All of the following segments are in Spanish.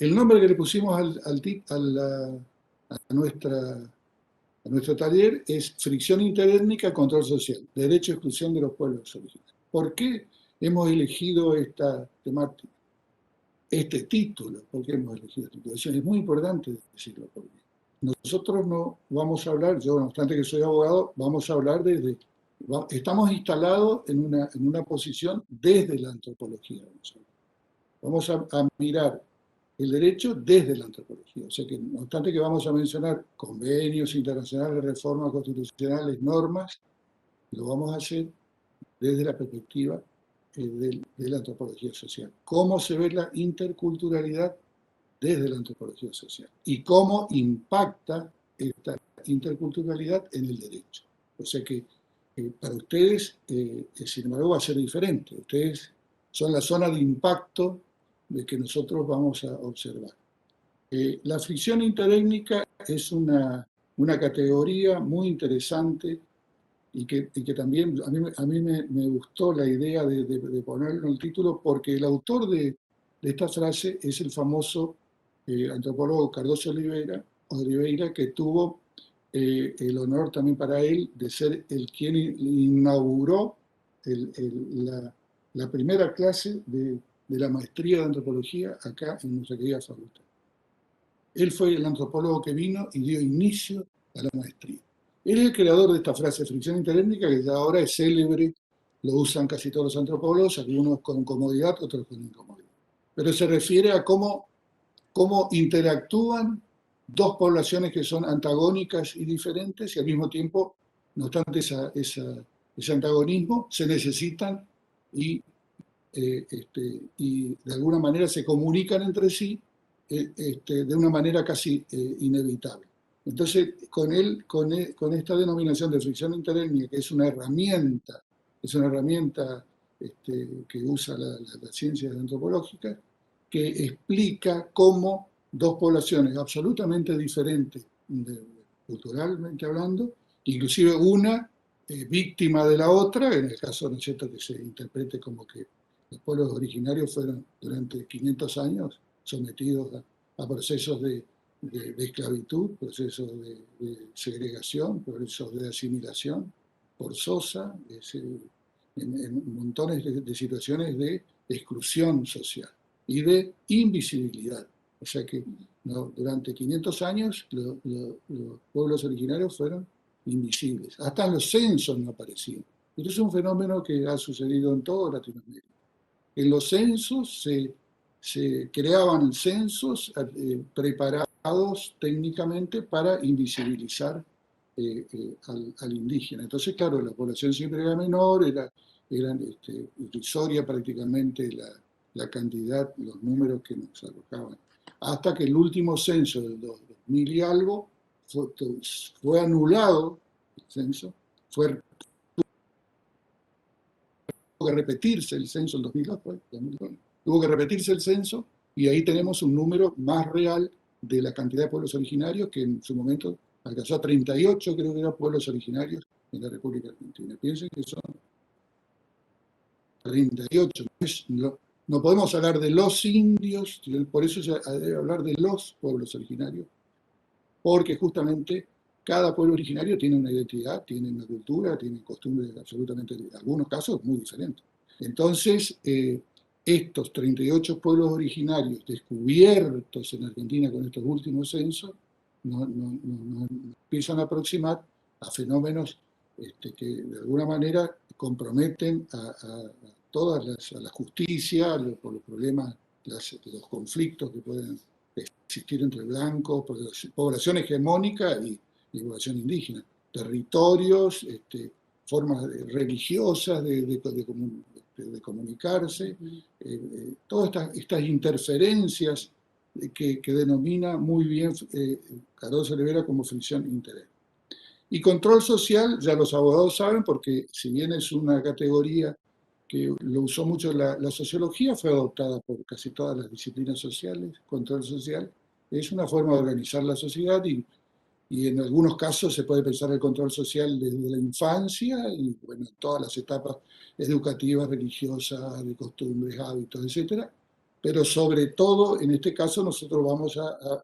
El nombre que le pusimos a nuestro taller es Fricción interétnica, control social, derecho a exclusión de los pueblos originarios. ¿Por qué hemos elegido esta temática, este título? ¿Por qué hemos elegido esta titulación? Es muy importante decirlo por qué. Nosotros no vamos a hablar, yo no obstante que soy abogado, vamos a hablar estamos instalados en una posición desde la antropología. Vamos a mirar el derecho desde la antropología. O sea que, no obstante que vamos a mencionar convenios internacionales, reformas constitucionales, normas, lo vamos a hacer desde la perspectiva de la antropología social. ¿Cómo se ve la interculturalidad desde la antropología social? Y cómo impacta esta interculturalidad en el derecho. O sea que para ustedes, sin embargo, va a ser diferente. Ustedes son la zona de impacto de que nosotros vamos a observar. La fricción interétnica es una categoría muy interesante y que también a mí me gustó la idea de ponerlo en el título porque el autor de esta frase es el famoso antropólogo Cardoso Oliveira, que tuvo el honor también para él de ser el quien inauguró la primera clase de la maestría de antropología acá en nuestra querida facultad. Él fue el antropólogo que vino y dio inicio a la maestría. Él es el creador de esta frase, fricción interétnica, que ya ahora es célebre, lo usan casi todos los antropólogos, algunos con comodidad, otros con incomodidad. Pero se refiere a cómo interactúan dos poblaciones que son antagónicas y diferentes y al mismo tiempo, no obstante ese antagonismo, se necesitan y de alguna manera se comunican entre sí de una manera casi inevitable. Entonces, con esta denominación de fricción interétnica, que es una herramienta que usa la ciencia antropológica, que explica cómo dos poblaciones absolutamente diferentes, culturalmente hablando, inclusive una víctima de la otra, en el caso, ¿no es cierto?, que se interprete como que los pueblos originarios fueron durante 500 años sometidos a procesos de esclavitud, procesos de segregación, procesos de asimilación forzosa, en montones de situaciones de exclusión social y de invisibilidad. O sea que durante 500 años los pueblos originarios fueron invisibles. Hasta en los censos no aparecían. Esto es un fenómeno que ha sucedido en toda Latinoamérica. En los censos se creaban censos preparados técnicamente para invisibilizar al indígena. Entonces, claro, la población siempre era menor, era irrisoria prácticamente la cantidad, los números que nos arrojaban. Hasta que el último censo del 2000 y algo fue anulado, el censo, tuvo que repetirse el censo en 2002, tuvo que repetirse el censo y ahí tenemos un número más real de la cantidad de pueblos originarios que en su momento alcanzó a 38, creo que eran pueblos originarios en la República Argentina. Piensen que son 38. No podemos hablar de los indios, por eso se debe hablar de los pueblos originarios, porque justamente cada pueblo originario tiene una identidad, tiene una cultura, tiene costumbres absolutamente, en algunos casos, muy diferentes. Entonces, estos 38 pueblos originarios descubiertos en Argentina con estos últimos censos nos empiezan a aproximar a fenómenos que de alguna manera comprometen a la justicia, por los problemas, los conflictos que pueden existir entre blancos, población hegemónica y población indígena, territorios, formas religiosas de comunicarse, todas estas interferencias que denomina muy bien Cardoso Oliveira como fricción interés. Y control social, ya los abogados saben, porque si bien es una categoría que lo usó mucho la sociología, fue adoptada por casi todas las disciplinas sociales. Control social es una forma de organizar la sociedad y en algunos casos se puede pensar el control social desde la infancia y en todas las etapas educativas, religiosas, de costumbres, hábitos, etc. pero sobre todo, en este caso, nosotros vamos a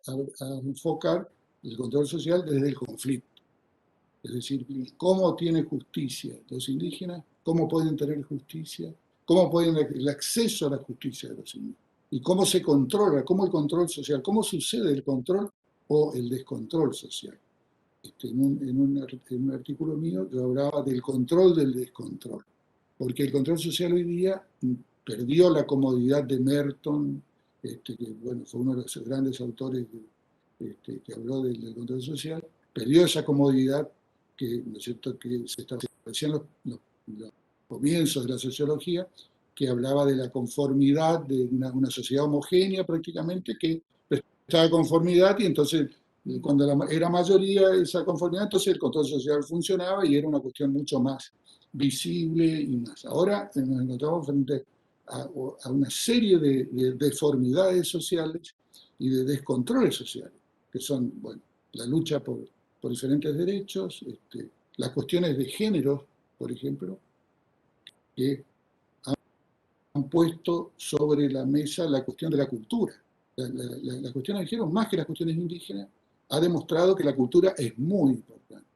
enfocar el control social desde el conflicto. Es decir, cómo tiene justicia los indígenas, cómo pueden tener justicia, cómo pueden el acceso a la justicia de los indígenas, y cómo se controla, cómo el control social, cómo sucede el control o el descontrol social. En un artículo mío yo hablaba del control del descontrol, porque el control social hoy día perdió la comodidad de Merton, que bueno, fue uno de los grandes autores que habló del control social, perdió esa comodidad que, ¿no es cierto?, que se establecía en los comienzos de la sociología, que hablaba de la conformidad de una sociedad homogénea prácticamente, que prestaba conformidad y entonces cuando era mayoría esa conformidad, entonces el control social funcionaba y era una cuestión mucho más visible y más. Ahora nos encontramos frente a una serie de deformidades sociales y de descontroles sociales, que son, bueno, la lucha por diferentes derechos, las cuestiones de género, por ejemplo, que han puesto sobre la mesa la cuestión de la cultura. La cuestión de género, más que las cuestiones indígenas, ha demostrado que la cultura es muy importante,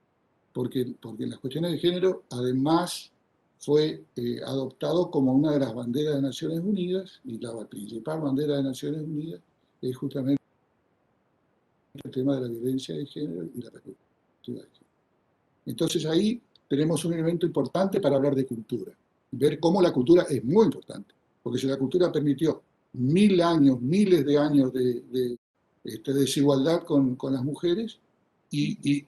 porque en las cuestiones de género, además, fue adoptado como una de las banderas de Naciones Unidas, y la principal bandera de Naciones Unidas es justamente el tema de la violencia de género y la perspectiva de género. Entonces ahí tenemos un elemento importante para hablar de cultura, ver cómo la cultura es muy importante, porque si la cultura permitió 1000 años, miles de años de desigualdad con las mujeres y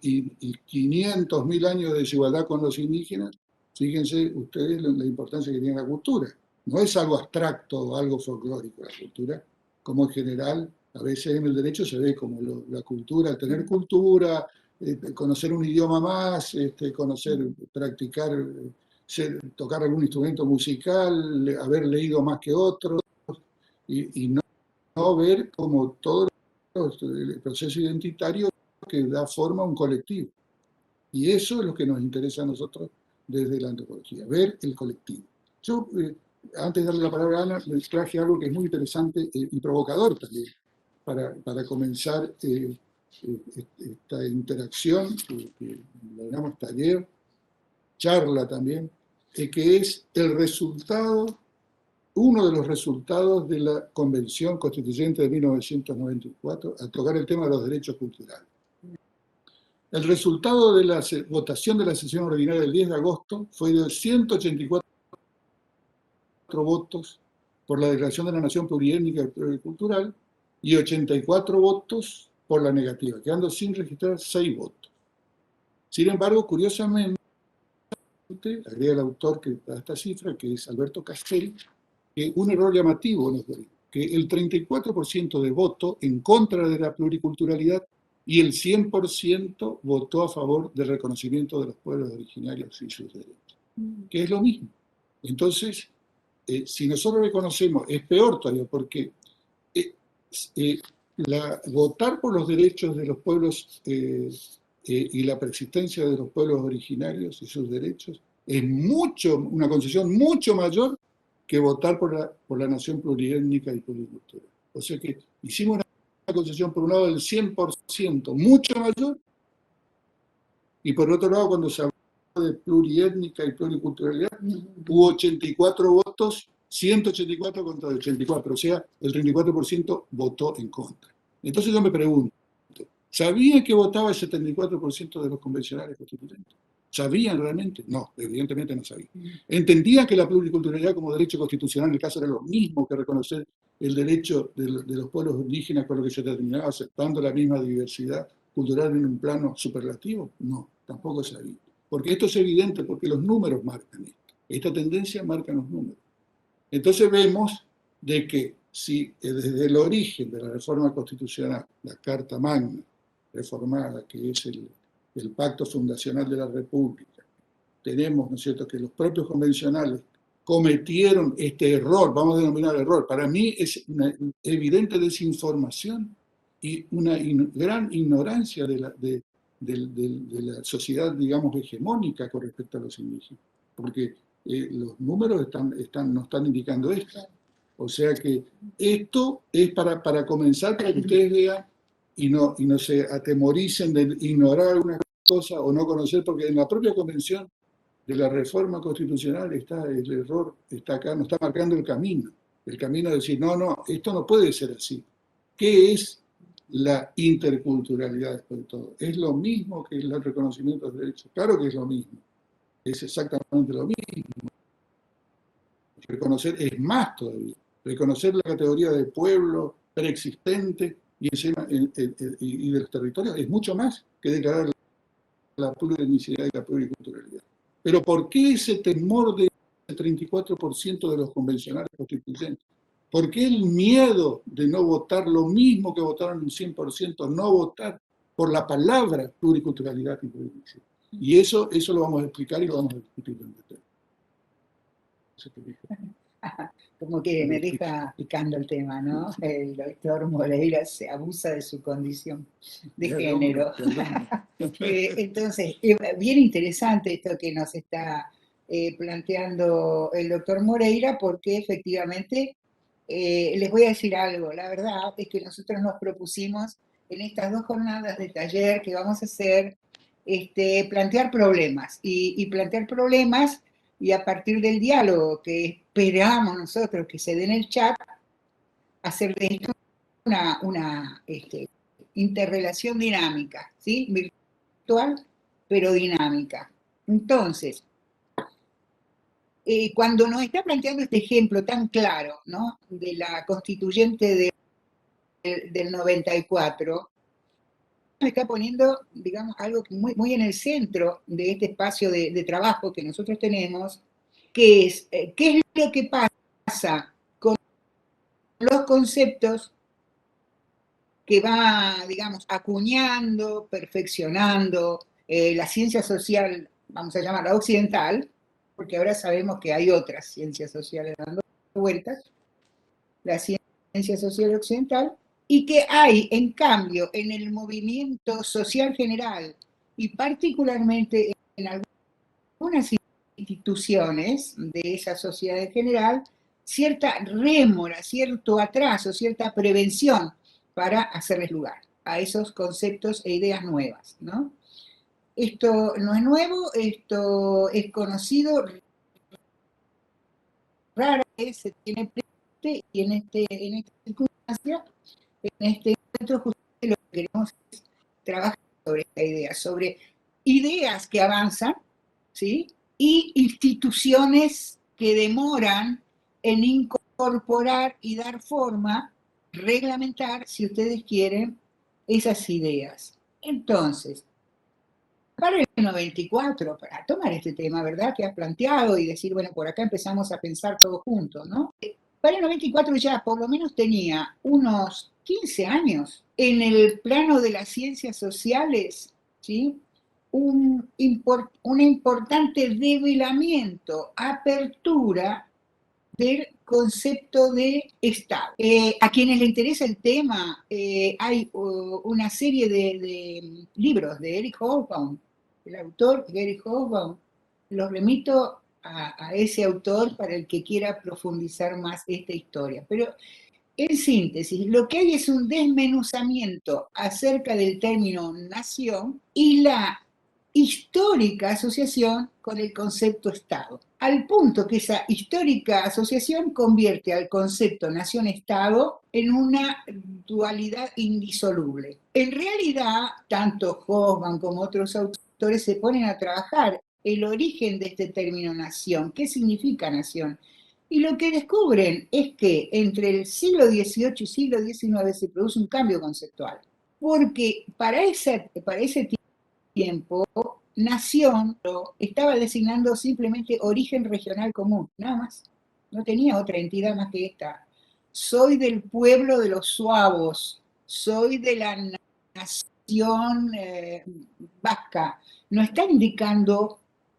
500, 1000 años de desigualdad con los indígenas, fíjense ustedes la importancia que tiene la cultura. No es algo abstracto o algo folclórico la cultura, como en general a veces en el derecho se ve como la cultura, el tener cultura, conocer un idioma más, conocer, practicar, tocar algún instrumento musical, haber leído más que otros, y no ver como todo el proceso identitario que da forma a un colectivo. Y eso es lo que nos interesa a nosotros desde la antropología, ver el colectivo. Yo, antes de darle la palabra a Ana, les traje algo que es muy interesante y provocador también, para comenzar esta interacción que llamamos taller, charla también, que es el resultado, uno de los resultados de la Convención Constituyente de 1994 al tocar el tema de los derechos culturales. El resultado de la votación de la sesión ordinaria del 10 de agosto fue de 184 votos por la declaración de la nación pluriétnica y pluricultural y 84 votos por la negativa, quedando sin registrar 6 votos. Sin embargo, curiosamente, agrega el autor que da esta cifra, que es Alberto Castel, que un error llamativo nos da, que el 34% de voto en contra de la pluriculturalidad y el 100% votó a favor del reconocimiento de los pueblos originarios y sus derechos, que es lo mismo. Entonces, si nosotros reconocemos, es peor todavía, porque votar por los derechos de los pueblos y la persistencia de los pueblos originarios y sus derechos es una concesión mucho mayor que votar por la nación pluriétnica y pluricultural. O sea que hicimos una concesión por un lado del 100%, mucho mayor, y por otro lado, cuando se habló de pluriétnica y pluriculturalidad, hubo 84 votos, 184 contra 84, o sea, el 34% votó en contra. Entonces yo me pregunto, ¿sabían que votaba el 74% de los convencionales constituyentes? ¿Sabían realmente? No, evidentemente no sabían. ¿Entendían que la pluriculturalidad como derecho constitucional en el caso era lo mismo que reconocer el derecho de los pueblos indígenas con lo que se terminaba aceptando la misma diversidad cultural en un plano superlativo? No, tampoco sabían. Porque esto es evidente, porque los números marcan esto. Esta tendencia marca los números. Entonces vemos de que si desde el origen de la reforma constitucional, la Carta Magna reformada, que es el pacto fundacional de la República, tenemos, ¿no es cierto?, que los propios convencionales cometieron este error, vamos a denominar error, para mí es una evidente desinformación y una gran ignorancia de la sociedad, digamos, hegemónica con respecto a los indígenas, porque los números nos están indicando esto. O sea que esto es para comenzar, para que ustedes vean y no se atemoricen de ignorar algunas cosas o no conocer, porque en la propia convención de la reforma constitucional está el error, está acá, nos está marcando el camino de decir, no, esto no puede ser así. ¿Qué es la interculturalidad después de todo? ¿Es lo mismo que el reconocimiento de derechos? Claro que es lo mismo, es exactamente lo mismo. Reconocer es más todavía, reconocer la categoría de pueblo preexistente y de los territorios es mucho más que declarar la plurietnicidad y la pluriculturalidad. Pero ¿por qué ese temor del 34% de los convencionales constituyentes? ¿Por qué el miedo de no votar lo mismo que votaron el 100%, no votar por la palabra pluriculturalidad y plurietnicidad? Y eso lo vamos a explicar y lo vamos a discutir en detalle. Como que me deja picando el tema, ¿no? El doctor Moreira se abusa de su condición de género. Entonces, bien interesante esto que nos está planteando el doctor Moreira, porque efectivamente, les voy a decir algo, la verdad es que nosotros nos propusimos en estas 2 jornadas de taller que vamos a hacer, plantear problemas, y plantear problemas, y a partir del diálogo que esperamos nosotros que se dé en el chat, hacer de esto una interrelación dinámica, ¿sí? Virtual, pero dinámica. Entonces, cuando nos está planteando este ejemplo tan claro, ¿no?, de la constituyente del 94, me está poniendo, digamos, algo muy, muy en el centro de este espacio de trabajo que nosotros tenemos, que es, ¿qué es lo que pasa con los conceptos que va, digamos, acuñando, perfeccionando la ciencia social, vamos a llamarla occidental, porque ahora sabemos que hay otras ciencias sociales dando vueltas, la ciencia social occidental, y que hay, en cambio, en el movimiento social general, y particularmente en algunas instituciones de esa sociedad en general, cierta rémora, cierto atraso, cierta prevención para hacerles lugar a esos conceptos e ideas nuevas, ¿no? Esto no es nuevo, esto es conocido, rara vez se tiene presente, y en esta circunstancia, en este encuentro, justamente lo que queremos es trabajar sobre esta idea, sobre ideas que avanzan, ¿sí?, y instituciones que demoran en incorporar y dar forma, reglamentar, si ustedes quieren, esas ideas. Entonces, para el 94, para tomar este tema, ¿verdad?, que has planteado y decir, bueno, por acá empezamos a pensar todos juntos, ¿no? Para el 94 ya por lo menos tenía unos 15 años en el plano de las ciencias sociales, ¿sí?, un importante develamiento, apertura del concepto de Estado. A quienes les interesa el tema, hay una serie de libros de Eric Hobsbawm, el autor Eric Hobsbawm. Los remito a ese autor para el que quiera profundizar más esta historia. Pero, en síntesis, lo que hay es un desmenuzamiento acerca del término nación y la histórica asociación con el concepto Estado, al punto que esa histórica asociación convierte al concepto nación-Estado en una dualidad indisoluble. En realidad, tanto Hobsbawm como otros autores se ponen a trabajar el origen de este término nación. ¿Qué significa nación? Y lo que descubren es que entre el siglo XVIII y siglo XIX se produce un cambio conceptual, porque para ese tiempo, nación estaba designando simplemente origen regional común, nada más. No tenía otra entidad más que esta. Soy del pueblo de los suavos, soy de la nación vasca. No está indicando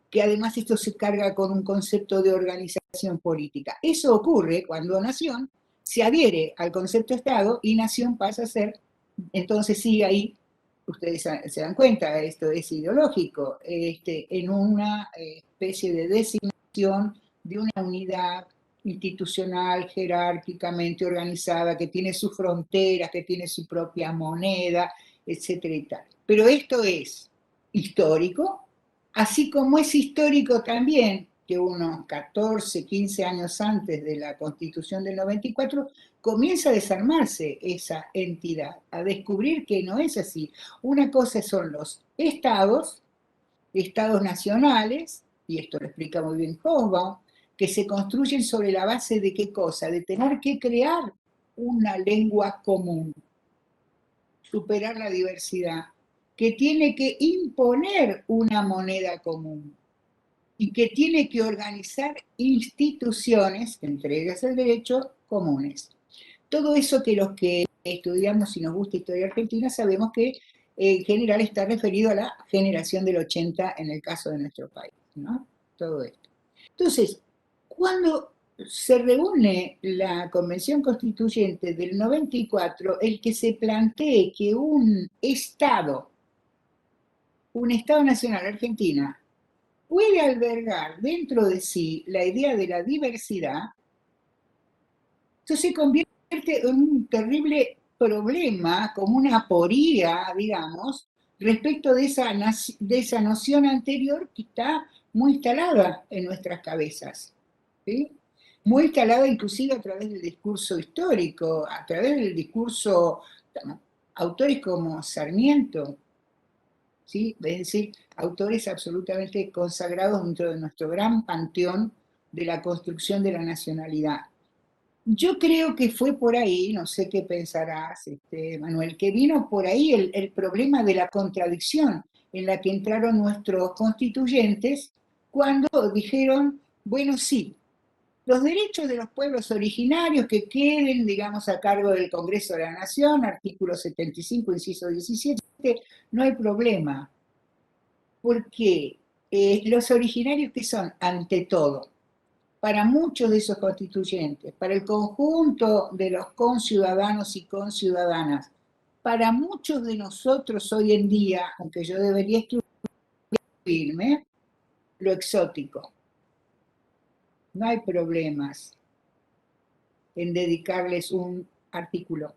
que además esto se carga con un concepto de organización política. Eso ocurre cuando nación se adhiere al concepto Estado y nación pasa a ser, entonces sigue ahí, ustedes se dan cuenta, esto es ideológico, en una especie de designación de una unidad institucional, jerárquicamente organizada, que tiene sus fronteras, que tiene su propia moneda, etcétera y tal. Pero esto es histórico, así como es histórico también que unos 14, 15 años antes de la Constitución del 94 comienza a desarmarse esa entidad, a descubrir que no es así. Una cosa son los estados nacionales, y esto lo explica muy bien Hobsbawm, que se construyen sobre la base de qué cosa, de tener que crear una lengua común, superar la diversidad, que tiene que imponer una moneda común y que tiene que organizar instituciones, entre ellas el derecho, comunes. Todo eso que los que estudiamos y nos gusta historia argentina sabemos que en general está referido a la generación del 80 en el caso de nuestro país, ¿no? Todo esto. Entonces, cuando se reúne la Convención Constituyente del 94, el que se plantee que un Estado nacional, Argentina, puede albergar dentro de sí la idea de la diversidad, eso se convierte en un terrible problema, como una aporía, digamos, respecto de esa noción anterior que está muy instalada en nuestras cabezas, ¿sí? Muy instalada inclusive a través del discurso histórico, a través del discurso, autores como Sarmiento, ¿sí? Es decir, autores absolutamente consagrados dentro de nuestro gran panteón de la construcción de la nacionalidad. Yo creo que fue por ahí, no sé qué pensarás, Manuel, que vino por ahí el problema de la contradicción en la que entraron nuestros constituyentes cuando dijeron, bueno, sí, los derechos de los pueblos originarios que queden, digamos, a cargo del Congreso de la Nación, artículo 75, inciso 17, no hay problema, porque los originarios que son, ante todo, para muchos de esos constituyentes, para el conjunto de los conciudadanos y conciudadanas, para muchos de nosotros hoy en día, aunque yo debería excluirme, lo exótico. No hay problemas en dedicarles un artículo.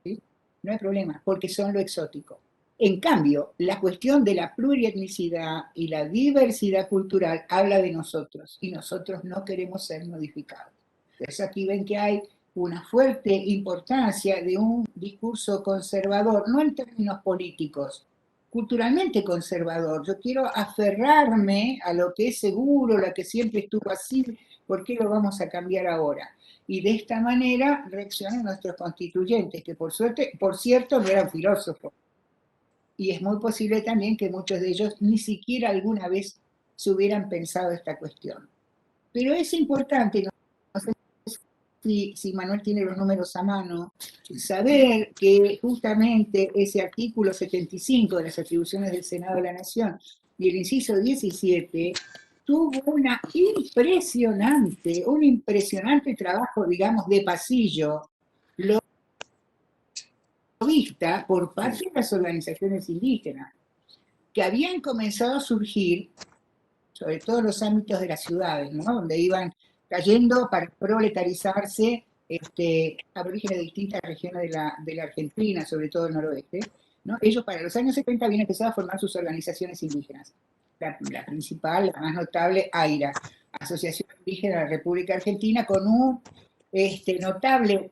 ¿Sí? No hay problema, porque son lo exótico. En cambio, la cuestión de la plurietnicidad y la diversidad cultural habla de nosotros, y nosotros no queremos ser modificados. Entonces aquí ven que hay una fuerte importancia de un discurso conservador, no en términos políticos, culturalmente conservador. Yo quiero aferrarme a lo que es seguro, lo que siempre estuvo así, ¿por qué lo vamos a cambiar ahora? Y de esta manera reaccionan nuestros constituyentes, que por cierto, no eran filósofos. Y es muy posible también que muchos de ellos ni siquiera alguna vez se hubieran pensado esta cuestión. Pero es importante, no sé si Manuel tiene los números a mano, saber que justamente ese artículo 75 de las atribuciones del Senado de la Nación y el inciso 17 tuvo un impresionante trabajo, digamos, de pasillo, vista por parte de las organizaciones indígenas, que habían comenzado a surgir, sobre todo en los ámbitos de las ciudades, ¿no? Donde iban cayendo para proletarizarse aborígenes de distintas regiones de la Argentina, sobre todo el noroeste, ¿no? Ellos para los años 70 habían empezado a formar sus organizaciones indígenas. La principal, la más notable, AIRA, Asociación Indígena de la República Argentina, con un notable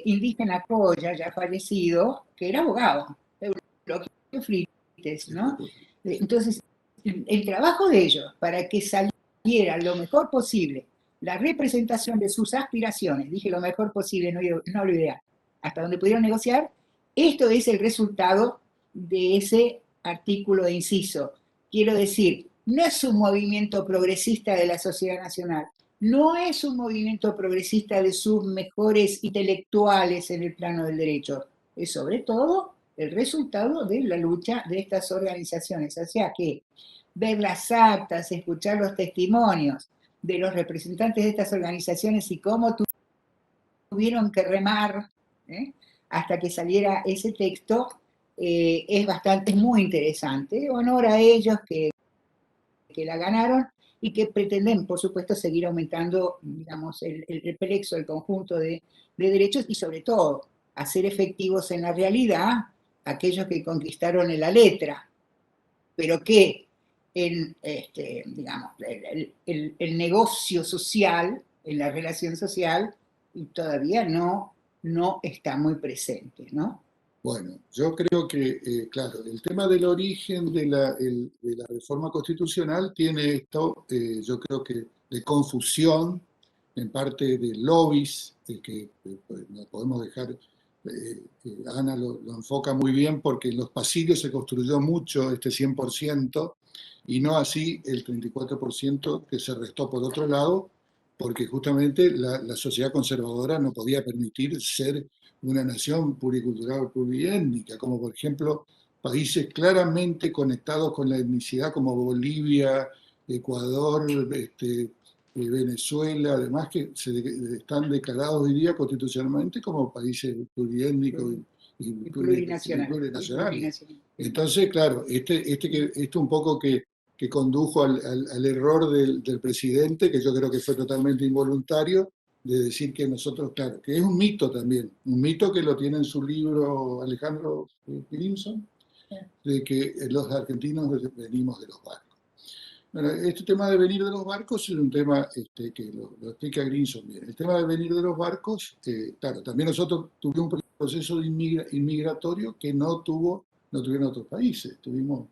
indígena Coya, ya fallecido, que era abogado, Euloquio Frites, ¿no? Entonces, el trabajo de ellos para que saliera lo mejor posible la representación de sus aspiraciones, dije lo mejor posible, no lo ideal, hasta donde pudieron negociar, esto es el resultado de ese artículo de inciso. Quiero decir, no es un movimiento progresista de la sociedad nacional, no es un movimiento progresista de sus mejores intelectuales en el plano del derecho, es sobre todo el resultado de la lucha de estas organizaciones. O sea que ver las actas, escuchar los testimonios de los representantes de estas organizaciones y cómo tuvieron que remar hasta que saliera ese texto, es muy interesante. Honor a ellos que la ganaron, y que pretenden, por supuesto, seguir aumentando, digamos, el plexo, el conjunto de derechos y sobre todo hacer efectivos en la realidad aquellos que conquistaron en la letra, pero que digamos, el negocio social, en la relación social, todavía no está muy presente, ¿no? Bueno, yo creo que, claro, el tema del origen de la reforma constitucional tiene esto, yo creo que de confusión, en parte de lobbies, que pues, no podemos dejar, Ana lo enfoca muy bien porque en los pasillos se construyó mucho este 100% y no así el 34% que se restó por otro lado, porque justamente la sociedad conservadora no podía permitir ser una nación pluricultural, pluriétnica, como por ejemplo países claramente conectados con la etnicidad como Bolivia, Ecuador, Venezuela, además que están declarados hoy día constitucionalmente como países pluriétnicos y Plurinacional. plurinacionales. Entonces, claro, esto un poco que condujo al error del presidente, que yo creo que fue totalmente involuntario, de decir que nosotros, claro, que es un mito también, un mito que lo tiene en su libro Alejandro Grimson, de que los argentinos venimos de los barcos. Bueno, este tema de venir de los barcos es un tema que lo explica Grimson bien. El tema de venir de los barcos, claro, también nosotros tuvimos un proceso inmigratorio que no tuvieron otros países. Tuvimos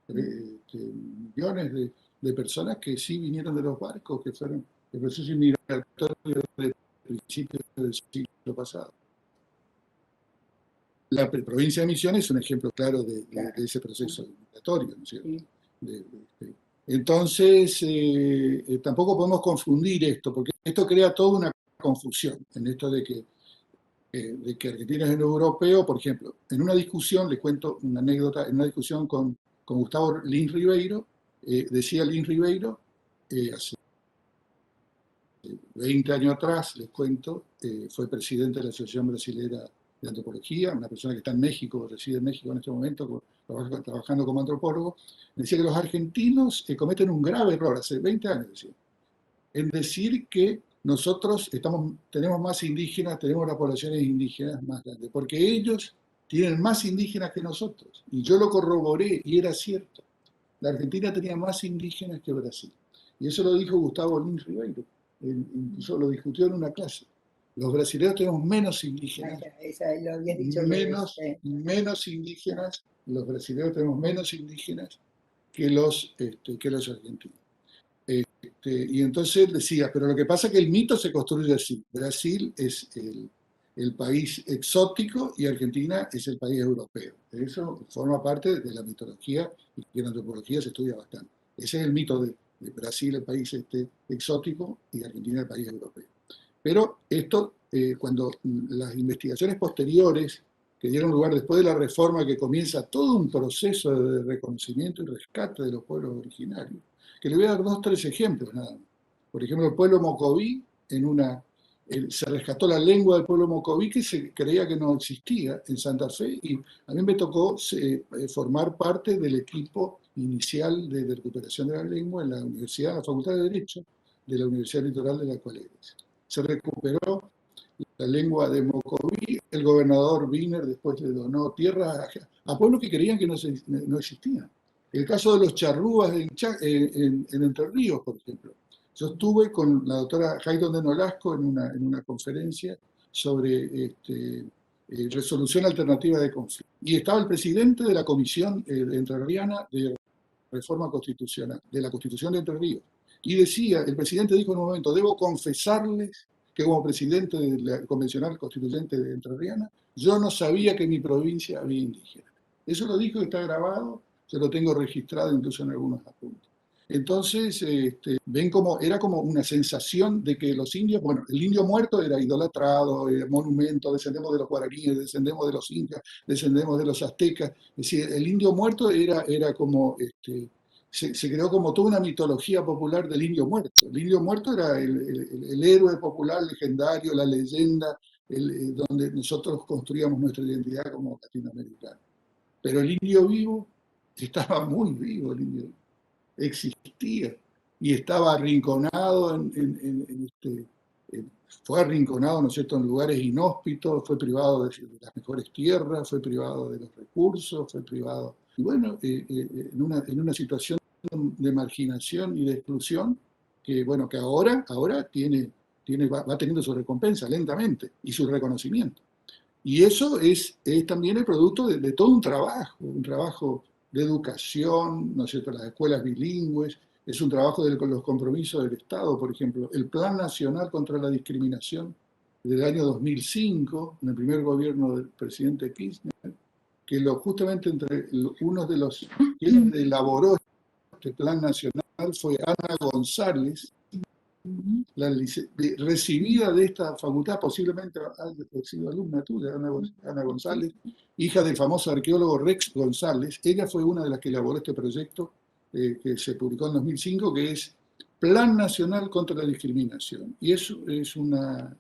millones de personas que sí vinieron de los barcos, que fueron el proceso inmigratorio de principios del siglo pasado. La provincia de Misiones es un ejemplo claro de ese proceso migratorio, ¿no es cierto? Entonces, tampoco podemos confundir esto, porque esto crea toda una confusión en esto de que Argentina es europeo. Por ejemplo, en una discusión, les cuento una anécdota, en una discusión con Gustavo Lins Ribeiro, decía Lins Ribeiro, hace 20 años atrás, les cuento, fue presidente de la Asociación Brasilera de Antropología, una persona que está en México, reside en México en este momento, trabajando como antropólogo, decía que los argentinos cometen un grave error, hace 20 años decía, en decir que nosotros tenemos más indígenas, tenemos las poblaciones indígenas más grandes, porque ellos tienen más indígenas que nosotros. Y yo lo corroboré y era cierto. La Argentina tenía más indígenas que Brasil. Y eso lo dijo Gustavo Lins Ribeiro. Incluso lo discutió en una clase. Los brasileños tenemos menos indígenas. Lo habías dicho menos indígenas, los brasileños tenemos menos indígenas que los argentinos. Y entonces decía, pero lo que pasa es que el mito se construye así. Brasil es el país exótico y Argentina es el país europeo. Eso forma parte de la mitología y en antropología se estudia bastante. Ese es el mito de Brasil, el país exótico, y Argentina, el país europeo. Pero esto, cuando las investigaciones posteriores que dieron lugar después de la reforma, que comienza todo un proceso de reconocimiento y rescate de los pueblos originarios, que le voy a dar 2 o 3 ejemplos nada más. Por ejemplo, el pueblo mocoví, se rescató la lengua del pueblo mocoví que se creía que no existía en Santa Fe, y a mí me tocó formar parte del equipo inicial de recuperación de la lengua en la universidad, en la Facultad de Derecho de la Universidad Litoral de La Cualeres. Se recuperó la lengua de mocoví, el gobernador Wiener después le donó tierras a pueblos que creían que no existían. El caso de los charrúas en Entre Ríos, por ejemplo. Yo estuve con la doctora Jaidon de Nolasco en una conferencia sobre resolución alternativa de conflicto. Y estaba el presidente de la Comisión Entrerriana de Reforma Constitucional, de la Constitución de Entre Ríos. Y decía, el presidente dijo en un momento, debo confesarles que como presidente de la convencional constituyente de Entrerriana, yo no sabía que en mi provincia había indígenas. Eso lo dijo y está grabado, yo lo tengo registrado incluso en algunos apuntes. Entonces, ven como era como una sensación de que los indios, bueno, el indio muerto era idolatrado, monumento, descendemos de los guaraníes, descendemos de los incas, descendemos de los aztecas. Es decir, el indio muerto era como, se creó como toda una mitología popular del indio muerto. El indio muerto era el héroe popular, legendario, la leyenda, donde nosotros construíamos nuestra identidad como latinoamericanos. Pero el indio vivo estaba muy vivo, el indio vivo. Existía. y estaba arrinconado, fue arrinconado, ¿no es cierto?, en lugares inhóspitos, fue privado de las mejores tierras, fue privado de los recursos, fue privado, y bueno, en una situación de marginación y de exclusión que, bueno, que ahora va teniendo su recompensa lentamente y su reconocimiento. Y eso es también el producto de todo un trabajo de educación, ¿no es cierto?, las escuelas bilingües, es un trabajo de los compromisos del Estado, por ejemplo, el Plan Nacional contra la Discriminación del año 2005, en el primer gobierno del presidente Kirchner, que justamente entre uno de los que elaboró este Plan Nacional fue Ana González, recibida de esta facultad, posiblemente ha sido alumna tuya, Ana González, hija del famoso arqueólogo Rex González. Ella fue una de las que elaboró este proyecto que se publicó en 2005, que es Plan Nacional contra la Discriminación. Y eso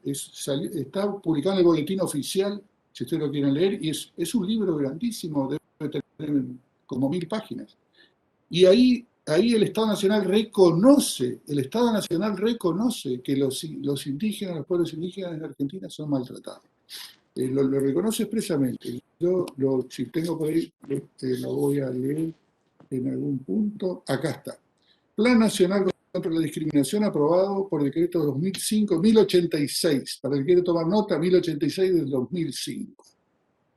está publicado en el Boletín Oficial, si ustedes lo quieren leer, y es un libro grandísimo, debe tener como 1000 páginas. Y ahí el Estado Nacional reconoce que los indígenas, los pueblos indígenas en Argentina son maltratados. Lo reconoce expresamente. Yo, si tengo por ahí, lo voy a leer en algún punto. Acá está. Plan Nacional contra la Discriminación aprobado por decreto 2005, 1086. Para el que quiere tomar nota, 1086 del 2005.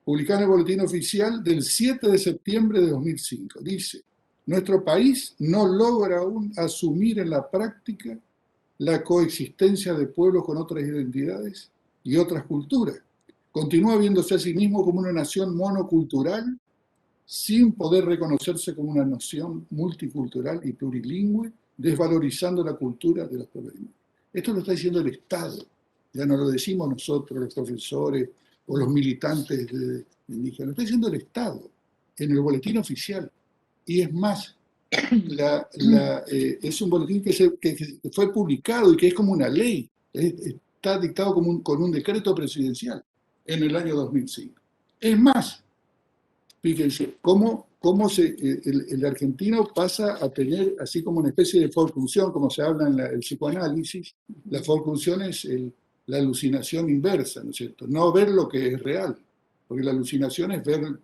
Publicado en el Boletín Oficial del 7 de septiembre de 2005. Dice: nuestro país no logra aún asumir en la práctica la coexistencia de pueblos con otras identidades y otras culturas. Continúa viéndose a sí mismo como una nación monocultural, sin poder reconocerse como una nación multicultural y plurilingüe, desvalorizando la cultura de los pueblos indígenas. Esto lo está diciendo el Estado, ya no lo decimos nosotros, los profesores o los militantes indígenas, lo está diciendo el Estado en el Boletín Oficial. Y es más, es un boletín que fue publicado y que es como una ley, está dictado con un decreto presidencial en el año 2005. Es más, fíjense, cómo el argentino pasa a tener así como una especie de forclusión, como se habla en el psicoanálisis. La forclusión es la alucinación inversa, ¿no es cierto? No ver lo que es real, porque la alucinación es ver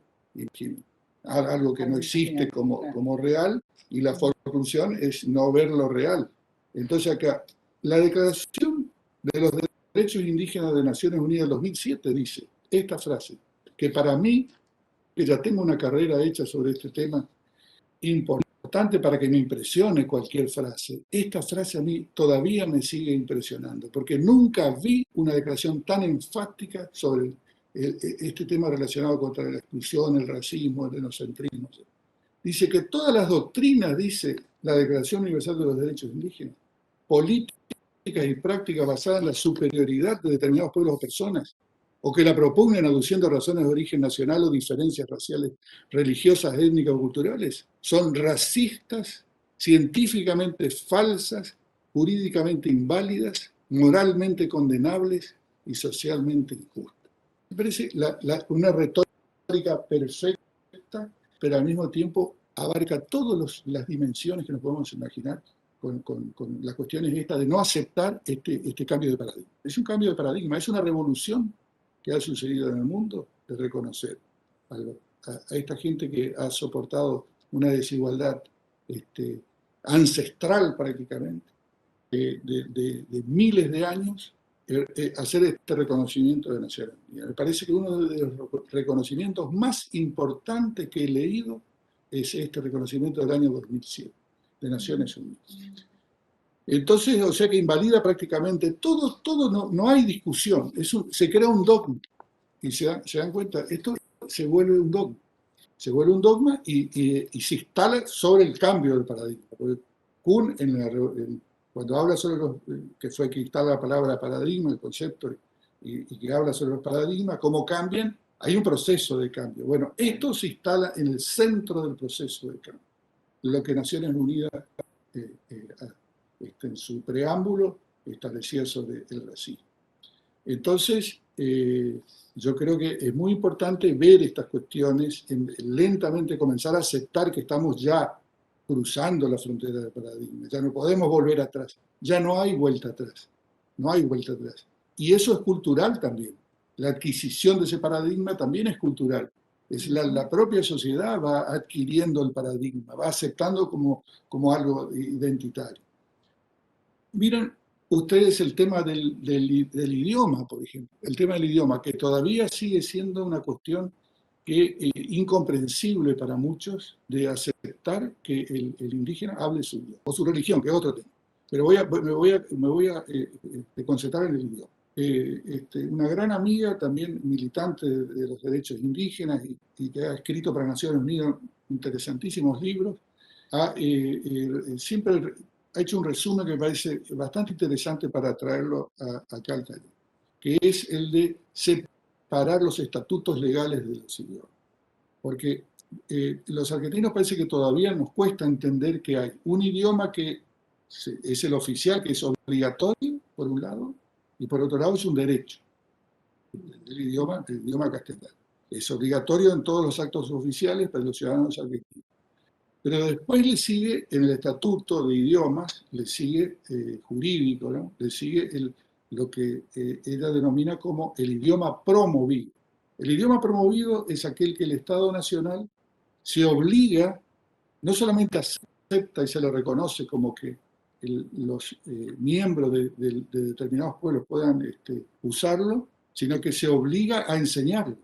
algo que no existe como real, y la forclusión es no ver lo real. Entonces acá, la Declaración de los Derechos Indígenas de Naciones Unidas del 2007 dice esta frase, que para mí, que ya tengo una carrera hecha sobre este tema, importante para que me impresione cualquier frase, esta frase a mí todavía me sigue impresionando, porque nunca vi una declaración tan enfática sobre este tema relacionado contra la exclusión, el racismo, el etnocentrismo. Dice que todas las doctrinas, dice la Declaración Universal de los Derechos Indígenas, políticas y prácticas basadas en la superioridad de determinados pueblos o personas, o que la propugnen aduciendo razones de origen nacional o diferencias raciales, religiosas, étnicas o culturales, son racistas, científicamente falsas, jurídicamente inválidas, moralmente condenables y socialmente injustas. Me parece una retórica perfecta, pero al mismo tiempo abarca todas las dimensiones que nos podemos imaginar con las cuestiones estas de no aceptar este cambio de paradigma. Es un cambio de paradigma, es una revolución que ha sucedido en el mundo, de reconocer a esta gente que ha soportado una desigualdad ancestral prácticamente, de miles de años, hacer este reconocimiento de Naciones Unidas. Me parece que uno de los reconocimientos más importantes que he leído es este reconocimiento del año 2007 de Naciones Unidas. Entonces, o sea que invalida prácticamente todo, no hay discusión, se crea un dogma, y se dan cuenta, esto se vuelve un dogma, y se instala sobre el cambio del paradigma. Porque Kuhn, cuando habla sobre que fue que instala la palabra paradigma, el concepto, y que habla sobre los paradigmas, cómo cambian, hay un proceso de cambio. Bueno, esto se instala en el centro del proceso de cambio, lo que Naciones Unidas en su preámbulo establecía sobre el racismo. Entonces, yo creo que es muy importante ver estas cuestiones, lentamente comenzar a aceptar que estamos ya cruzando la frontera del paradigma, ya no podemos volver atrás, ya no hay vuelta atrás, no hay vuelta atrás. Y eso es cultural también. La adquisición de ese paradigma también es cultural. Es la propia sociedad va adquiriendo el paradigma, va aceptando como algo identitario. Miren ustedes el tema del idioma, por ejemplo, el tema del idioma, que todavía sigue siendo una cuestión incomprensible para muchos de aceptar que el indígena hable su idioma, o su religión, que es otro tema. Pero me voy a concentrar en el idioma. Una gran amiga, también militante de los derechos indígenas y que ha escrito para Naciones Unidas interesantísimos libros, siempre ha hecho un resumen que me parece bastante interesante para traerlo acá al taller, que es el de separar los estatutos legales de los idiomas. Porque los argentinos parece que todavía nos cuesta entender que hay un idioma que es el oficial, que es obligatorio, por un lado, y por otro lado es un derecho. El idioma castellano. Es obligatorio en todos los actos oficiales para los ciudadanos argentinos. Pero después le sigue, en el estatuto de idiomas, le sigue jurídico, ¿no? Le sigue lo que ella denomina como el idioma promovido. El idioma promovido es aquel que el Estado Nacional se obliga, no solamente acepta y se le reconoce como que los miembros de determinados pueblos puedan usarlo, sino que se obliga a enseñarlo.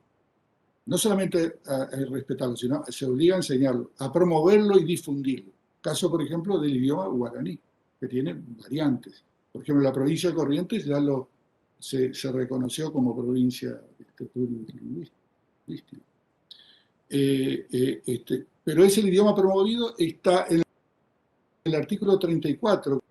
No solamente a respetarlo, sino se obliga a enseñarlo, a promoverlo y difundirlo. Caso, por ejemplo, del idioma guaraní, que tiene variantes. Por ejemplo, la provincia de Corrientes ya se reconoció como provincia plurilingüística. Pero ese idioma promovido está en el artículo 34,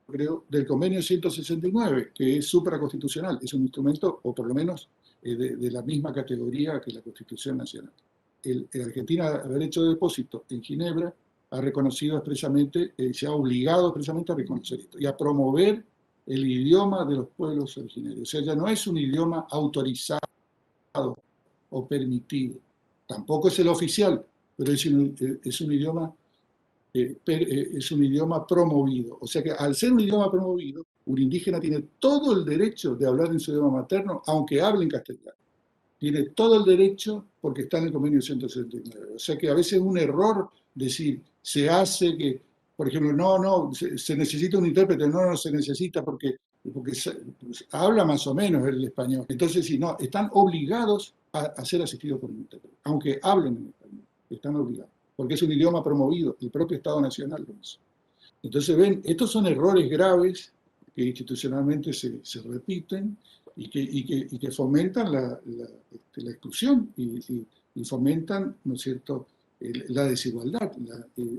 creo, del convenio 169, que es supraconstitucional, es un instrumento, o por lo menos de la misma categoría que la Constitución Nacional. El Argentina, al haber hecho depósito en Ginebra, ha reconocido expresamente, se ha obligado expresamente a reconocer esto y a promover el idioma de los pueblos originarios. O sea, ya no es un idioma autorizado o permitido. Tampoco es el oficial, pero es un idioma promovido. O sea que al ser un idioma promovido, un indígena tiene todo el derecho de hablar en su idioma materno, aunque hable en castellano. Tiene todo el derecho porque está en el convenio 169. O sea que a veces es un error decir, se hace que, por ejemplo, se necesita un intérprete, no se necesita porque habla más o menos el español. Entonces, si no, están obligados a ser asistidos por un intérprete, aunque hablen en español, están obligados, porque es un idioma promovido, el propio Estado Nacional lo hizo. Entonces, ven, estos son errores graves que institucionalmente se repiten y que fomentan la exclusión y fomentan, ¿no es cierto?, la desigualdad.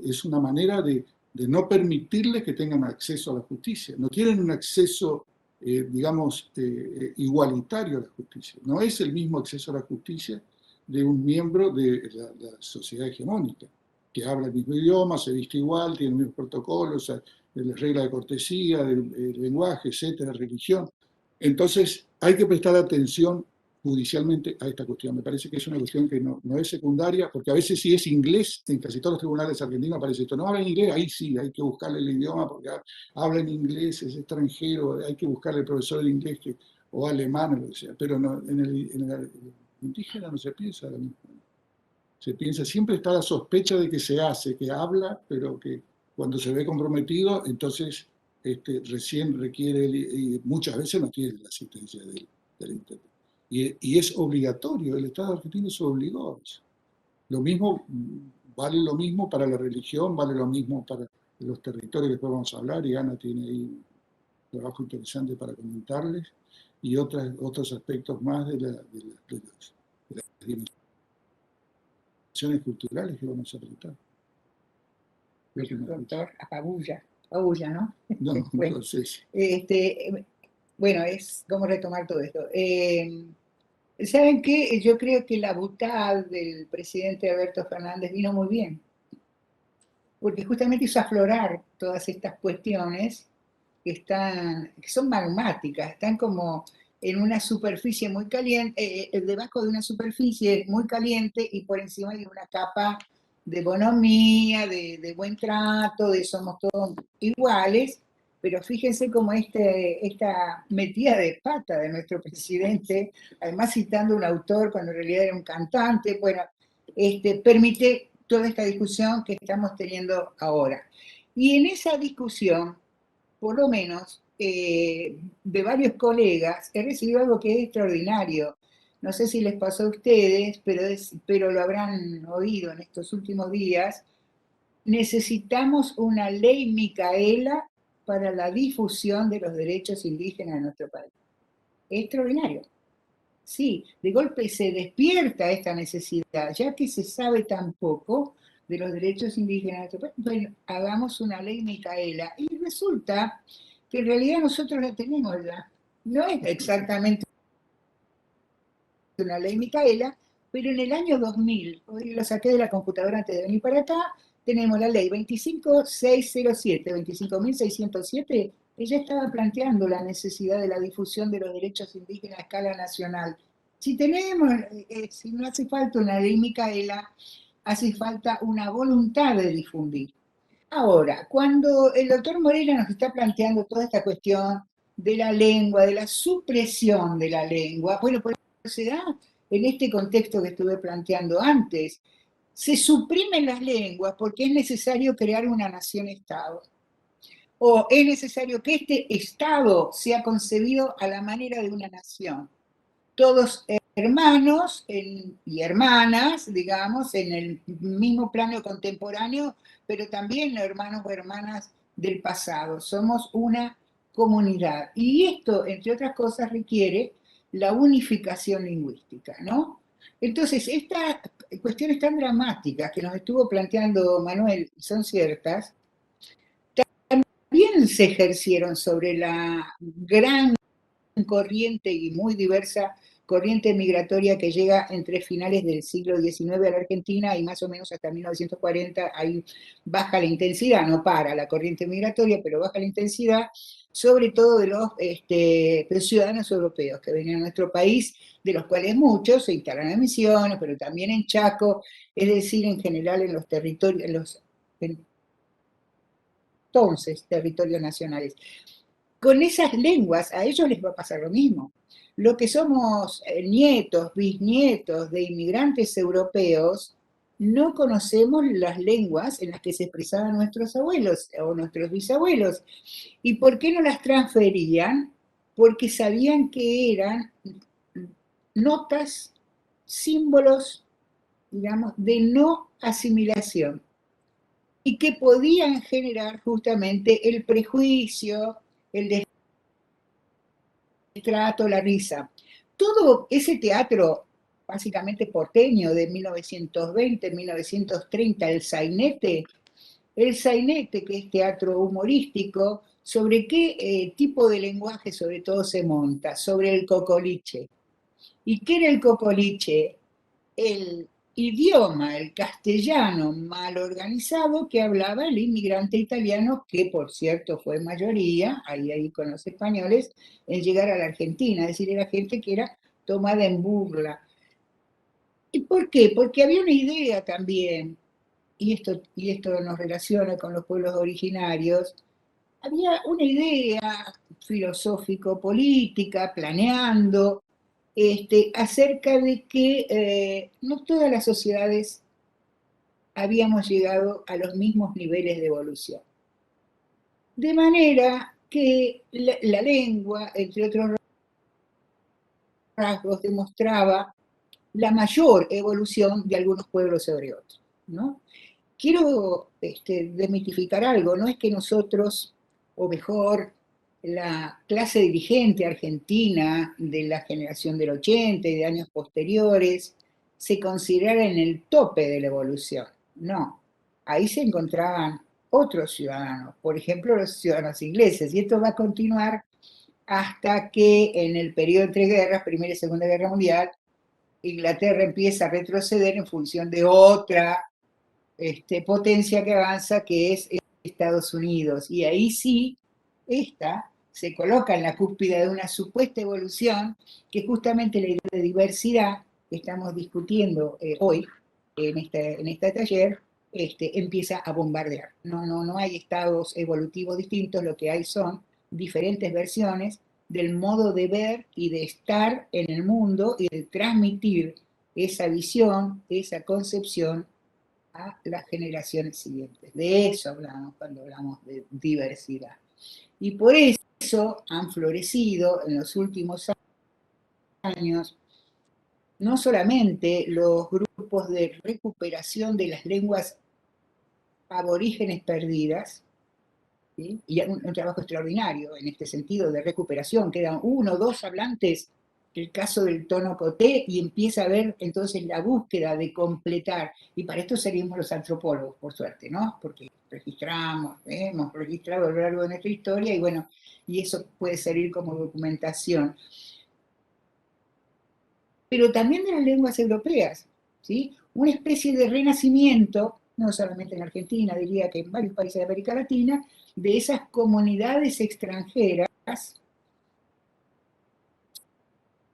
Es una manera de no permitirles que tengan acceso a la justicia. No tienen un acceso, digamos, igualitario a la justicia. No es el mismo acceso a la justicia de un miembro de la sociedad hegemónica, que habla el mismo idioma, se viste igual, tiene los mismos protocolos, reglas de cortesía, del lenguaje, etcétera, religión. Entonces, hay que prestar atención judicialmente a esta cuestión. Me parece que es una cuestión que no es secundaria, porque a veces si es inglés, en casi todos los tribunales argentinos aparece esto. No habla en inglés, ahí sí, hay que buscarle el idioma, porque habla en inglés, es extranjero, hay que buscarle el profesor de inglés o alemán, o lo que sea. Pero no, en el indígena no se piensa lo mismo. Se piensa, siempre está la sospecha de que se hace, que habla, pero que cuando se ve comprometido, entonces recién requiere, y muchas veces no tiene la asistencia del intérprete. Y es obligatorio, el Estado argentino se obligó a eso. Lo mismo, vale lo mismo para la religión, vale lo mismo para los territorios que después vamos a hablar, y Ana tiene ahí un trabajo interesante para comentarles, y otros aspectos más de las dimensiones culturales que vamos a tratar. Doctor, apabulla, ¿no? No, Bueno, entonces. Bueno, es como retomar todo esto. ¿Saben qué? Yo creo que la butad del presidente Alberto Fernández vino muy bien, porque justamente hizo aflorar todas estas cuestiones que son magmáticas, están como en una superficie muy caliente, debajo de una superficie muy caliente y por encima hay una capa de bonomía, de buen trato, de somos todos iguales, pero fíjense cómo esta metida de pata de nuestro presidente, además citando un autor cuando en realidad era un cantante, bueno, permite toda esta discusión que estamos teniendo ahora. Y en esa discusión, por lo menos, de varios colegas, he recibido algo que es extraordinario. No sé si les pasó a ustedes, pero lo habrán oído en estos últimos días. Necesitamos una ley Micaela para la difusión de los derechos indígenas en nuestro país. Es extraordinario. Sí, de golpe se despierta esta necesidad, ya que se sabe tan poco de los derechos indígenas en nuestro país. Bueno, hagamos una ley Micaela. Y resulta que en realidad nosotros la tenemos ya. No es exactamente una ley Micaela, pero en el año 2000, hoy lo saqué de la computadora antes de venir para acá, tenemos la ley 25607, 25.607, ella estaba planteando la necesidad de la difusión de los derechos indígenas a escala nacional. Si tenemos, si no hace falta una ley Micaela, hace falta una voluntad de difundir. Ahora, cuando el doctor Moreira nos está planteando toda esta cuestión de la lengua, de la supresión de la lengua, bueno, por eso se da en este contexto que estuve planteando antes. Se suprimen las lenguas porque es necesario crear una nación-estado. O es necesario que este Estado sea concebido a la manera de una nación. Todos hermanos y hermanas, digamos, en el mismo plano contemporáneo, pero también hermanos o hermanas del pasado. Somos una comunidad. Y esto, entre otras cosas, requiere la unificación lingüística, ¿no? Entonces, estas cuestiones tan dramáticas que nos estuvo planteando Manuel son ciertas, también se ejercieron sobre la gran corriente y muy diversa corriente migratoria que llega entre finales del siglo XIX a la Argentina y más o menos hasta 1940 ahí baja la intensidad, no para la corriente migratoria, pero baja la intensidad, sobre todo de los ciudadanos europeos que venían a nuestro país, de los cuales muchos se instalan en Misiones, pero también en Chaco, es decir, en general en los territorios, entonces territorios nacionales. Con esas lenguas a ellos les va a pasar lo mismo. Lo que somos nietos, bisnietos de inmigrantes europeos, no conocemos las lenguas en las que se expresaban nuestros abuelos o nuestros bisabuelos. ¿Y por qué no las transferían? Porque sabían que eran notas, símbolos, digamos, de no asimilación y que podían generar justamente el prejuicio, el teatro, la risa. Todo ese teatro, básicamente porteño, de 1920, 1930, el sainete, que es teatro humorístico, ¿sobre qué tipo de lenguaje sobre todo se monta? Sobre el cocoliche. ¿Y qué era el cocoliche? El idioma, el castellano mal organizado que hablaba el inmigrante italiano, que por cierto fue mayoría, ahí con los españoles, en llegar a la Argentina, es decir, era gente que era tomada en burla. ¿Y por qué? Porque había una idea también, y esto nos relaciona con los pueblos originarios, había una idea filosófico-política, planeando, acerca de que no todas las sociedades habíamos llegado a los mismos niveles de evolución. De manera que la lengua, entre otros rasgos, demostraba la mayor evolución de algunos pueblos sobre otros, ¿no? Quiero desmitificar algo, no es que nosotros, o mejor, la clase dirigente argentina de la generación del 80 y de años posteriores, se considerara en el tope de la evolución. No, ahí se encontraban otros ciudadanos, por ejemplo los ciudadanos ingleses, y esto va a continuar hasta que en el periodo entre guerras, Primera y Segunda Guerra Mundial, Inglaterra empieza a retroceder en función de otra potencia que avanza, que es Estados Unidos. Y ahí sí, esta se coloca en la cúspide de una supuesta evolución, que justamente la idea de diversidad que estamos discutiendo hoy en este taller, empieza a bombardear. No hay estados evolutivos distintos, lo que hay son diferentes versiones del modo de ver y de estar en el mundo y de transmitir esa visión, esa concepción a las generaciones siguientes. De eso hablamos cuando hablamos de diversidad. Y por eso han florecido en los últimos años no solamente los grupos de recuperación de las lenguas aborígenes perdidas, ¿sí? Y un trabajo extraordinario en este sentido de recuperación, quedan 1 o 2 hablantes, el caso del tono coté, y empieza a haber entonces la búsqueda de completar, y para esto seríamos los antropólogos, por suerte, ¿no? Porque registramos, hemos registrado a lo largo de nuestra historia, y bueno, y eso puede servir como documentación. Pero también de las lenguas europeas, ¿sí? Una especie de renacimiento, no solamente en Argentina, diría que en varios países de América Latina, de esas comunidades extranjeras,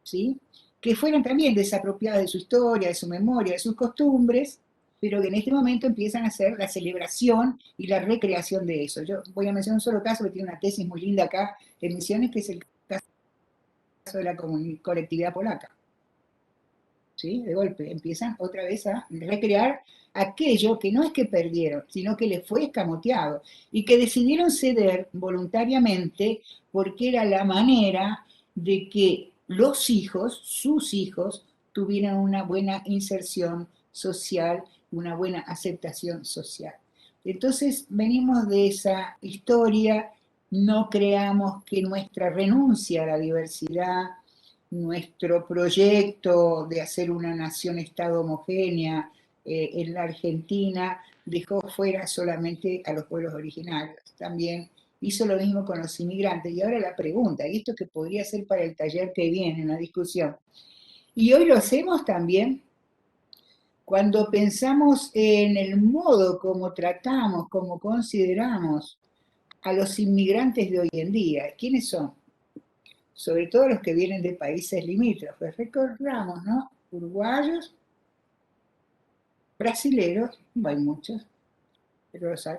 ¿sí? Que fueron también desapropiadas de su historia, de su memoria, de sus costumbres, pero que en este momento empiezan a hacer la celebración y la recreación de eso. Yo voy a mencionar un solo caso, que tiene una tesis muy linda acá en Misiones, que es el caso de la colectividad polaca. ¿Sí? De golpe empiezan otra vez a recrear aquello que no es que perdieron, sino que les fue escamoteado y que decidieron ceder voluntariamente porque era la manera de que los hijos, sus hijos, tuvieran una buena inserción social, una buena aceptación social. Entonces venimos de esa historia, no creamos que nuestra renuncia a la diversidad, nuestro proyecto de hacer una nación-estado homogénea en la Argentina dejó fuera solamente a los pueblos originarios. También hizo lo mismo con los inmigrantes. Y ahora la pregunta, y esto que podría ser para el taller que viene, en la discusión, y hoy lo hacemos también cuando pensamos en el modo como tratamos, como consideramos a los inmigrantes de hoy en día. ¿Quiénes son? Sobre todo los que vienen de países limítrofes. Recordamos, ¿no? Uruguayos, brasileros, no hay muchos, pero los hay,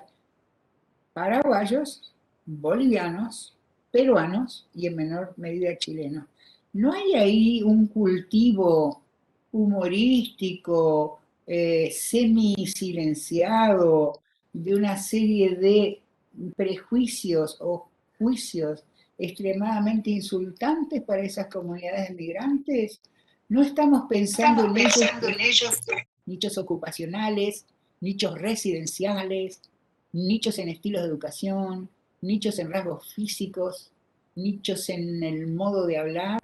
paraguayos, bolivianos, peruanos y en menor medida chilenos. ¿No hay ahí un cultivo humorístico, semi-silenciado, de una serie de prejuicios o juicios extremadamente insultantes para esas comunidades de migrantes? ¿No estamos pensando en ellos, nichos ocupacionales, nichos residenciales, nichos en estilos de educación, nichos en rasgos físicos, nichos en el modo de hablar?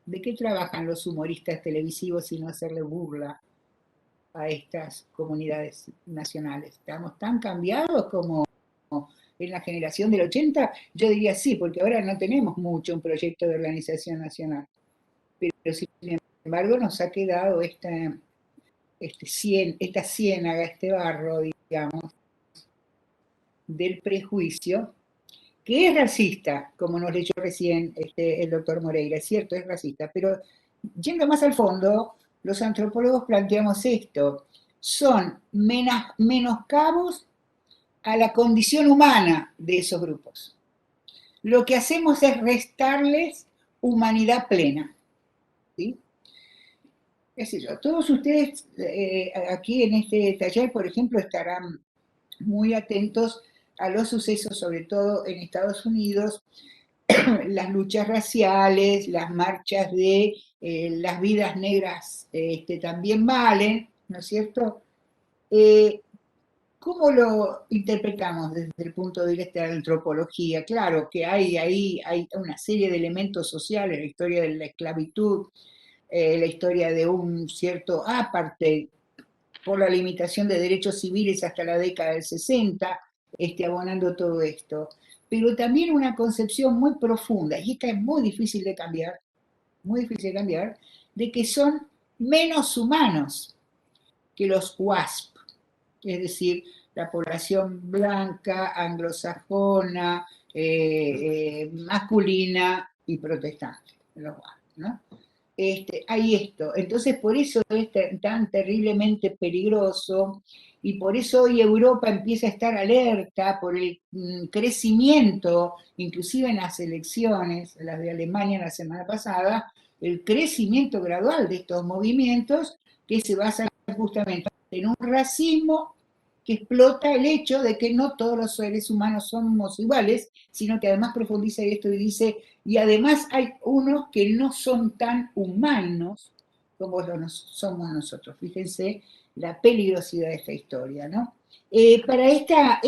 ¿De qué trabajan los humoristas televisivos sin hacerle burla a estas comunidades nacionales? ¿Estamos tan cambiados como en la generación del 80? Yo diría sí, porque ahora no tenemos mucho un proyecto de organización nacional. Pero sin embargo nos ha quedado esta ciénaga, este barro, digamos, del prejuicio, que es racista, como nos leyó recién el doctor Moreira, es cierto, es racista, pero yendo más al fondo, los antropólogos planteamos esto, son menoscabos a la condición humana de esos grupos. Lo que hacemos es restarles humanidad plena, ¿sí? Qué sé yo, todos ustedes aquí en este taller, por ejemplo, estarán muy atentos a los sucesos, sobre todo en Estados Unidos, las luchas raciales, las marchas de las vidas negras también valen, ¿no es cierto? ¿Cómo lo interpretamos desde el punto de vista de la antropología? Claro que hay una serie de elementos sociales, la historia de la esclavitud, la historia de un cierto apartheid por la limitación de derechos civiles hasta la década del 60, abonando todo esto. Pero también una concepción muy profunda, y esta es muy difícil de cambiar, de que son menos humanos que los WASP, es decir, la población blanca, anglosajona, masculina y protestante, los WASP, ¿no? hay esto. Entonces, por eso es tan terriblemente peligroso, y por eso hoy Europa empieza a estar alerta por el crecimiento, inclusive en las elecciones, las de Alemania la semana pasada, el crecimiento gradual de estos movimientos que se basan justamente en un racismo que explota el hecho de que no todos los seres humanos somos iguales, sino que además profundiza esto y dice, y además hay unos que no son tan humanos como somos nosotros. Fíjense la peligrosidad de esta historia, ¿no? Para esta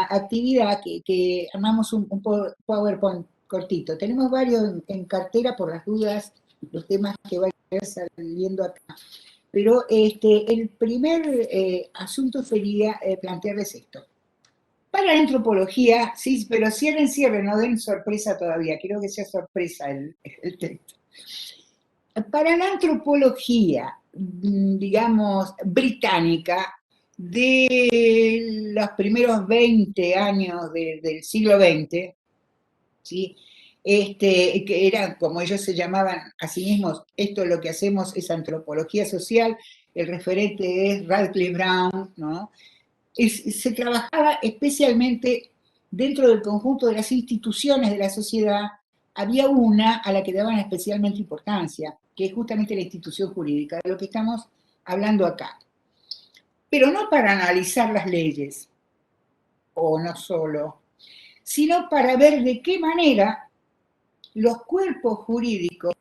actividad que armamos un PowerPoint cortito, tenemos varios en cartera por las dudas, los temas que vayan saliendo acá. Pero el primer asunto sería plantearles esto. Para la antropología, sí, pero cierren, no den sorpresa todavía, quiero que sea sorpresa el texto. Para la antropología, digamos, británica, de los primeros 20 años del siglo XX, ¿sí? Que era, como ellos se llamaban a sí mismos, esto lo que hacemos es antropología social, el referente es Radcliffe Brown, ¿no? Se trabajaba especialmente dentro del conjunto de las instituciones de la sociedad, había una a la que daban especialmente importancia, que es justamente la institución jurídica, de lo que estamos hablando acá. Pero no para analizar las leyes, o no solo, sino para ver de qué manera los cuerpos jurídicos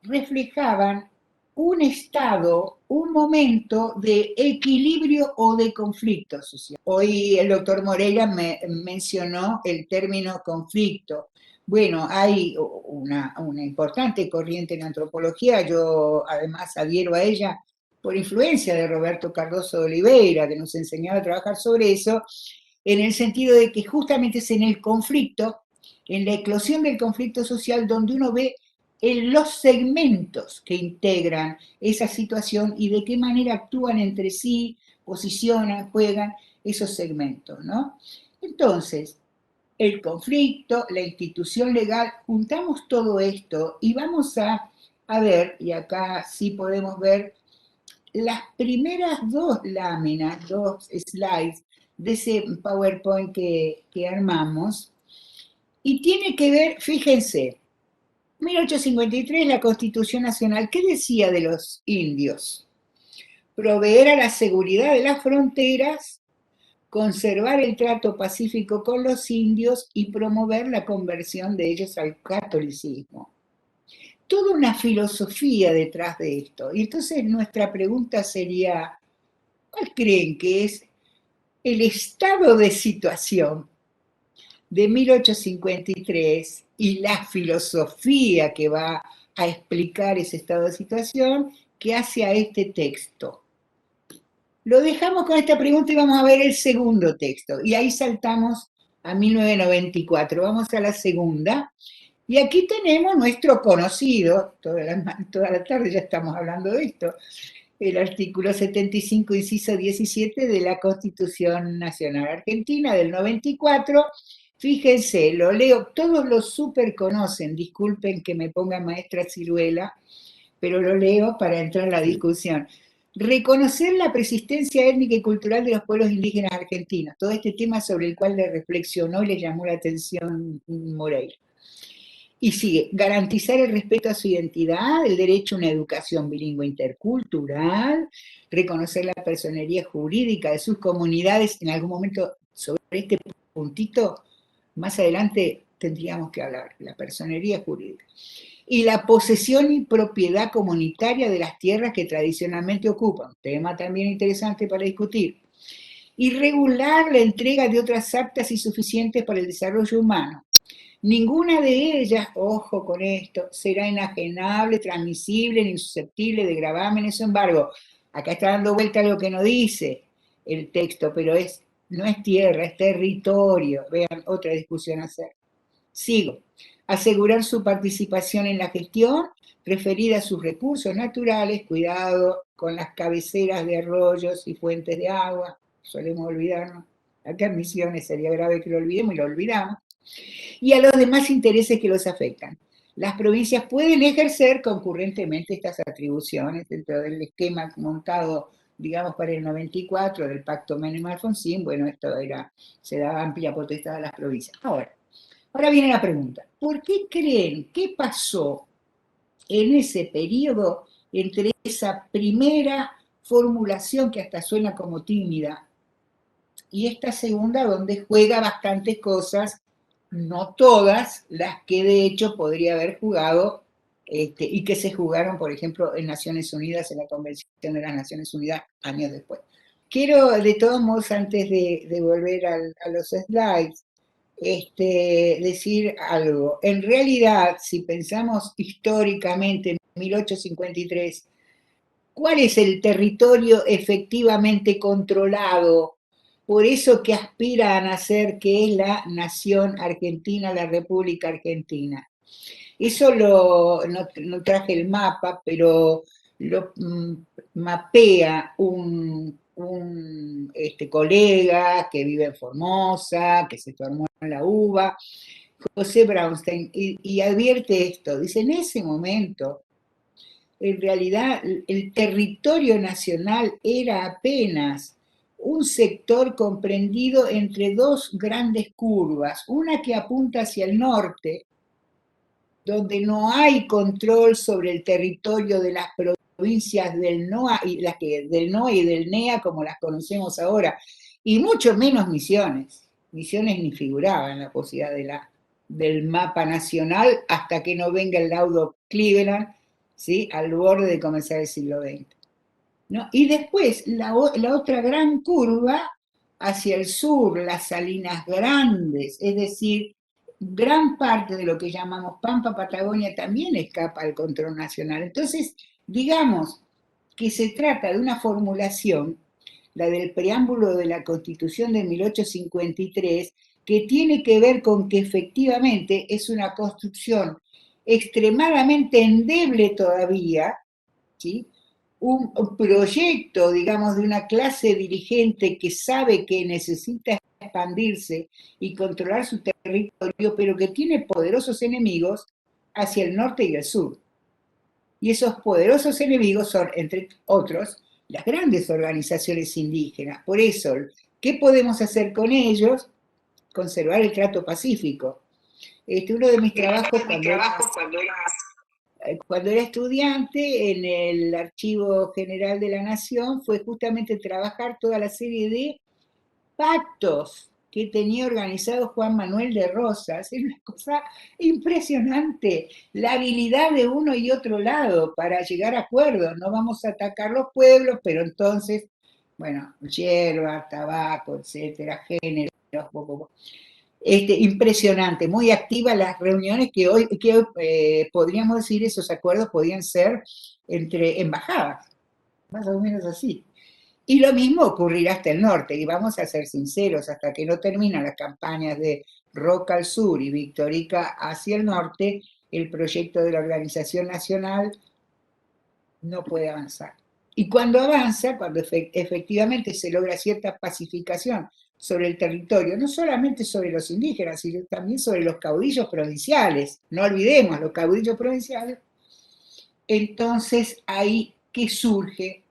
reflejaban un estado, un momento de equilibrio o de conflicto social. Hoy el doctor Moreira me mencionó el término conflicto. Bueno, hay una importante corriente en antropología, yo además adhiero a ella por influencia de Roberto Cardoso de Oliveira, que nos enseñaba a trabajar sobre eso, en el sentido de que justamente es en el conflicto, en la eclosión del conflicto social, donde uno ve en los segmentos que integran esa situación y de qué manera actúan entre sí, posicionan, juegan esos segmentos, ¿no? Entonces, el conflicto, la institución legal, juntamos todo esto y vamos a ver, y acá sí podemos ver las primeras dos láminas, dos slides de ese PowerPoint que armamos, y tiene que ver, fíjense, 1853, la Constitución Nacional, ¿qué decía de los indios? Proveer a la seguridad de las fronteras, conservar el trato pacífico con los indios y promover la conversión de ellos al catolicismo. Toda una filosofía detrás de esto. Y entonces nuestra pregunta sería, ¿cuál creen que es el estado de situación de 1853 y la filosofía que va a explicar ese estado de situación que hace a este texto? Lo dejamos con esta pregunta y vamos a ver el segundo texto. Y ahí saltamos a 1994. Vamos a la segunda. Y aquí tenemos nuestro conocido, toda la tarde ya estamos hablando de esto, el artículo 75, inciso 17 de la Constitución Nacional Argentina del 94. Fíjense, lo leo, todos lo súper conocen, disculpen que me ponga maestra Ciruela, pero lo leo para entrar en la discusión. Reconocer la persistencia étnica y cultural de los pueblos indígenas argentinos, todo este tema sobre el cual le reflexionó y le llamó la atención Moreira. Y sigue, garantizar el respeto a su identidad, el derecho a una educación bilingüe intercultural, reconocer la personería jurídica de sus comunidades. En algún momento sobre este puntito, más adelante tendríamos que hablar, la personería jurídica. Y la posesión y propiedad comunitaria de las tierras que tradicionalmente ocupan, tema también interesante para discutir. Y regular la entrega de otras aptas y suficientes para el desarrollo humano. Ninguna de ellas, ojo con esto, será enajenable, transmisible ni susceptible de gravámenes o embargo. Acá está dando vuelta lo que no dice el texto, pero no es tierra, es territorio. Vean, otra discusión a hacer. Sigo. Asegurar su participación en la gestión referida a sus recursos naturales, cuidado con las cabeceras de arroyos y fuentes de agua, solemos olvidarnos. Acá en Misiones sería grave que lo olvidemos y lo olvidamos. Y a los demás intereses que los afectan. las provincias pueden ejercer concurrentemente estas atribuciones dentro del esquema montado, digamos, para el 94 del Pacto Menem-Alfonsín. Bueno, se daba amplia potestad a las provincias. Ahora viene la pregunta, ¿por qué creen qué pasó en ese periodo entre esa primera formulación que hasta suena como tímida y esta segunda donde juega bastantes cosas, no todas las que de hecho podría haber jugado y que se jugaron, por ejemplo, en Naciones Unidas, en la Convención de las Naciones Unidas, años después? Quiero, de todos modos, antes de volver a los slides, decir algo. En realidad, si pensamos históricamente en 1853, ¿cuál es el territorio efectivamente controlado por eso que aspira a nacer, que es la nación argentina, la República Argentina? Eso no traje el mapa, pero lo mapea un colega que vive en Formosa, que se formó en la UBA, José Braunstein, y advierte esto, dice, en ese momento, en realidad, el territorio nacional era apenas un sector comprendido entre dos grandes curvas, una que apunta hacia el norte, donde no hay control sobre el territorio de las provincias del NOA y del NOA y del NEA como las conocemos ahora, y mucho menos Misiones. Misiones ni figuraba en la posibilidad del mapa nacional hasta que no venga el laudo Cleveland, ¿sí?, al borde de comenzar el siglo XX. ¿No? Y después la otra gran curva hacia el sur, las Salinas Grandes, es decir, gran parte de lo que llamamos Pampa Patagonia también escapa al control nacional. Entonces, digamos que se trata de una formulación, la del preámbulo de la Constitución de 1853, que tiene que ver con que efectivamente es una construcción extremadamente endeble todavía, ¿sí?, un proyecto, digamos, de una clase dirigente que sabe que necesita expandirse y controlar su territorio, pero que tiene poderosos enemigos hacia el norte y el sur. Y esos poderosos enemigos son, entre otros, las grandes organizaciones indígenas. Por eso, ¿qué podemos hacer con ellos? Conservar el trato pacífico. Uno de mis trabajos cuando era estudiante en el Archivo General de la Nación fue justamente trabajar toda la serie de pactos que tenía organizado Juan Manuel de Rosas. Es una cosa impresionante, la habilidad de uno y otro lado para llegar a acuerdos. No vamos a atacar los pueblos, pero entonces, bueno, hierba, tabaco, etcétera, género, impresionante, muy activas las reuniones que hoy podríamos decir, esos acuerdos podían ser entre embajadas, más o menos así. Y lo mismo ocurrirá hasta el norte, y vamos a ser sinceros, hasta que no terminan las campañas de Roca al sur y Victorica hacia el norte, el proyecto de la Organización Nacional no puede avanzar. Y cuando avanza, cuando efectivamente se logra cierta pacificación sobre el territorio, no solamente sobre los indígenas, sino también sobre los caudillos provinciales, no olvidemos los caudillos provinciales, entonces ahí que surge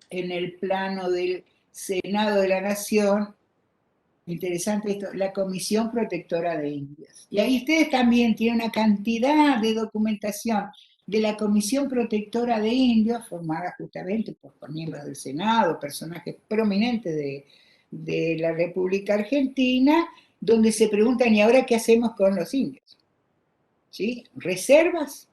en el plano del Senado de la Nación, interesante esto, la Comisión Protectora de Indios. Y ahí ustedes también tienen una cantidad de documentación de la Comisión Protectora de Indios, formada justamente por miembros del Senado, personajes prominentes de la República Argentina, donde se preguntan, ¿y ahora qué hacemos con los indios? ¿Sí? ¿Reservas?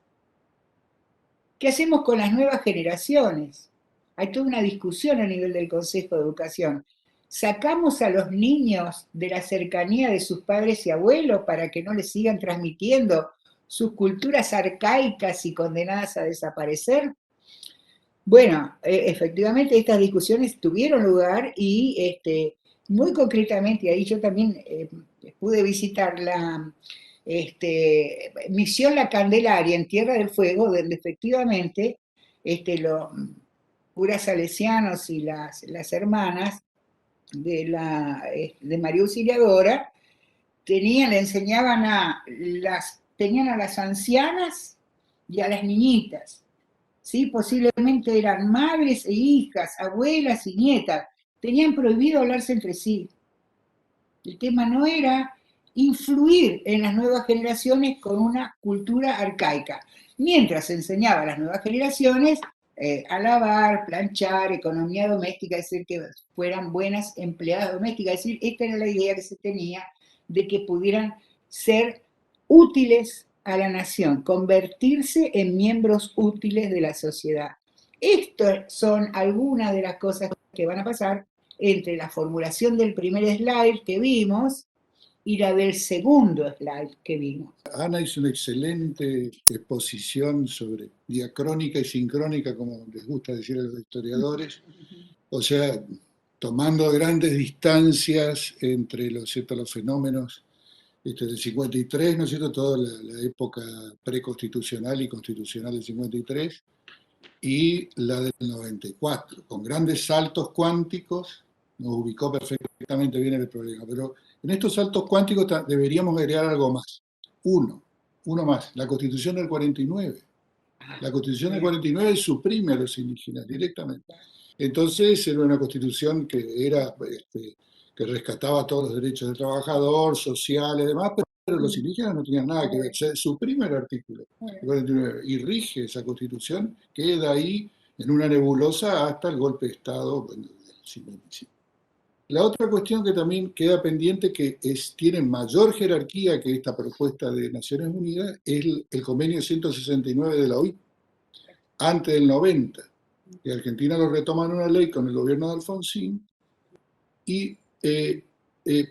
¿Qué hacemos con las nuevas generaciones? Hay toda una discusión a nivel del Consejo de Educación. ¿Sacamos a los niños de la cercanía de sus padres y abuelos para que no les sigan transmitiendo sus culturas arcaicas y condenadas a desaparecer? Bueno, efectivamente estas discusiones tuvieron lugar y muy concretamente, ahí yo también pude visitar la Misión La Candelaria en Tierra del Fuego, donde efectivamente los curas salesianos y las hermanas de María Auxiliadora le enseñaban a las tenían a las ancianas y a las niñitas, ¿sí? Posiblemente eran madres e hijas, abuelas y nietas, tenían prohibido hablarse entre sí. El tema no era influir en las nuevas generaciones con una cultura arcaica, mientras enseñaba a las nuevas generaciones a lavar, planchar, economía doméstica, es decir, que fueran buenas empleadas domésticas, es decir, esta era la idea que se tenía de que pudieran ser útiles a la nación, convertirse en miembros útiles de la sociedad. Estas son algunas de las cosas que van a pasar entre la formulación del primer slide que vimos y la del segundo slide que vimos. Ana hizo una excelente exposición sobre diacrónica y sincrónica, como les gusta decir a los historiadores, o sea, tomando grandes distancias entre los fenómenos del 53, ¿no es cierto?, toda la época preconstitucional y constitucional del 53, y la del 94, con grandes saltos cuánticos. Nos ubicó perfectamente bien el problema, pero en estos saltos cuánticos deberíamos agregar algo más. Uno más, la Constitución del 49. La Constitución del 49 suprime a los indígenas directamente. Entonces era una Constitución que rescataba todos los derechos del trabajador, sociales y demás, pero los indígenas no tenían nada que ver. Se suprime el artículo 49 y rige esa Constitución, queda ahí en una nebulosa hasta el golpe de Estado del 55. La otra cuestión que también queda pendiente, que tiene mayor jerarquía que esta propuesta de Naciones Unidas, es el convenio 169 de la OIT, antes del 90. Y Argentina lo retoma en una ley con el gobierno de Alfonsín,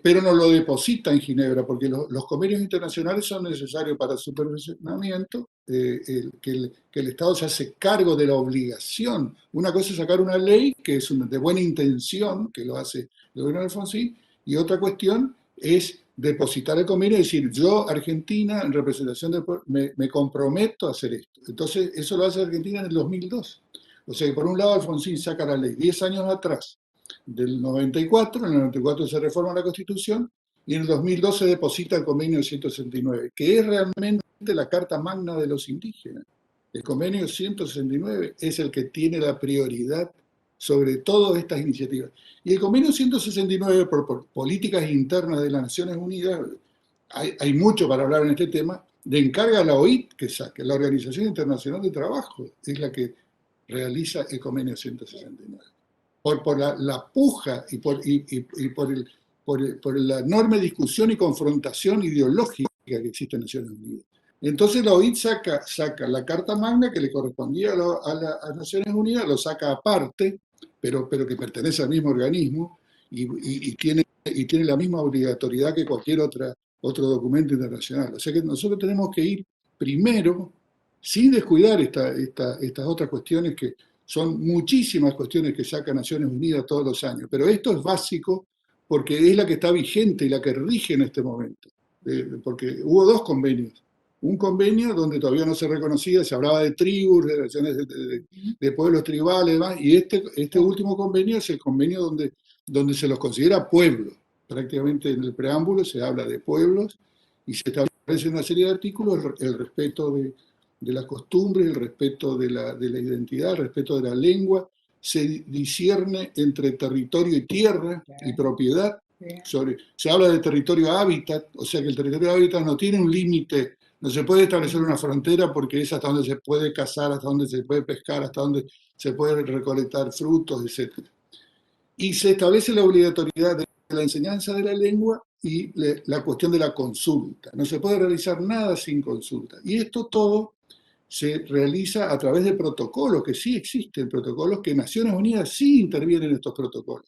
pero no lo deposita en Ginebra, porque los convenios internacionales son necesarios para su perfeccionamiento, que el Estado se hace cargo de la obligación. Una cosa es sacar una ley que es de buena intención, que lo hace el gobierno de Alfonsín, y otra cuestión es depositar el convenio y decir, yo, Argentina, en representación del pueblo, me comprometo a hacer esto. Entonces, eso lo hace Argentina en el 2002. O sea que por un lado Alfonsín saca la ley 10 años atrás, del 94, en el 94 se reforma la Constitución, y en el 2002 se deposita el convenio 169, que es realmente la carta magna de los indígenas. El convenio 169 es el que tiene la prioridad sobre todas estas iniciativas. Y el convenio 169, por políticas internas de las Naciones Unidas, hay mucho para hablar en este tema, le encarga a la OIT que saque, la Organización Internacional de Trabajo, es la que realiza el convenio 169. Por la puja y por la enorme discusión y confrontación ideológica que existe en Naciones Unidas. Entonces la OIT saca la Carta Magna que le correspondía a Naciones Unidas, lo saca aparte, pero que pertenece al mismo organismo y tiene la misma obligatoriedad que cualquier otro documento internacional. O sea que nosotros tenemos que ir primero, sin descuidar estas otras cuestiones, que son muchísimas cuestiones que saca Naciones Unidas todos los años, pero esto es básico porque es la que está vigente y la que rige en este momento. Porque hubo dos convenios. Un convenio donde todavía no se reconocía, se hablaba de tribus, de relaciones de pueblos tribales y demás, y este último convenio es el convenio donde se los considera pueblos. Prácticamente en el preámbulo se habla de pueblos y se establece una serie de artículos, el respeto de las costumbres, el respeto de la identidad, el respeto de la lengua, se discierne entre territorio y tierra y propiedad. Se habla de territorio hábitat, o sea que el territorio hábitat no tiene un límite, no se puede establecer una frontera porque es hasta donde se puede cazar, hasta donde se puede pescar, hasta donde se puede recolectar frutos, etc. Y se establece la obligatoriedad de la enseñanza de la lengua y la cuestión de la consulta. No se puede realizar nada sin consulta. Y esto todo se realiza a través de protocolos, que sí existen protocolos, que Naciones Unidas sí interviene en estos protocolos.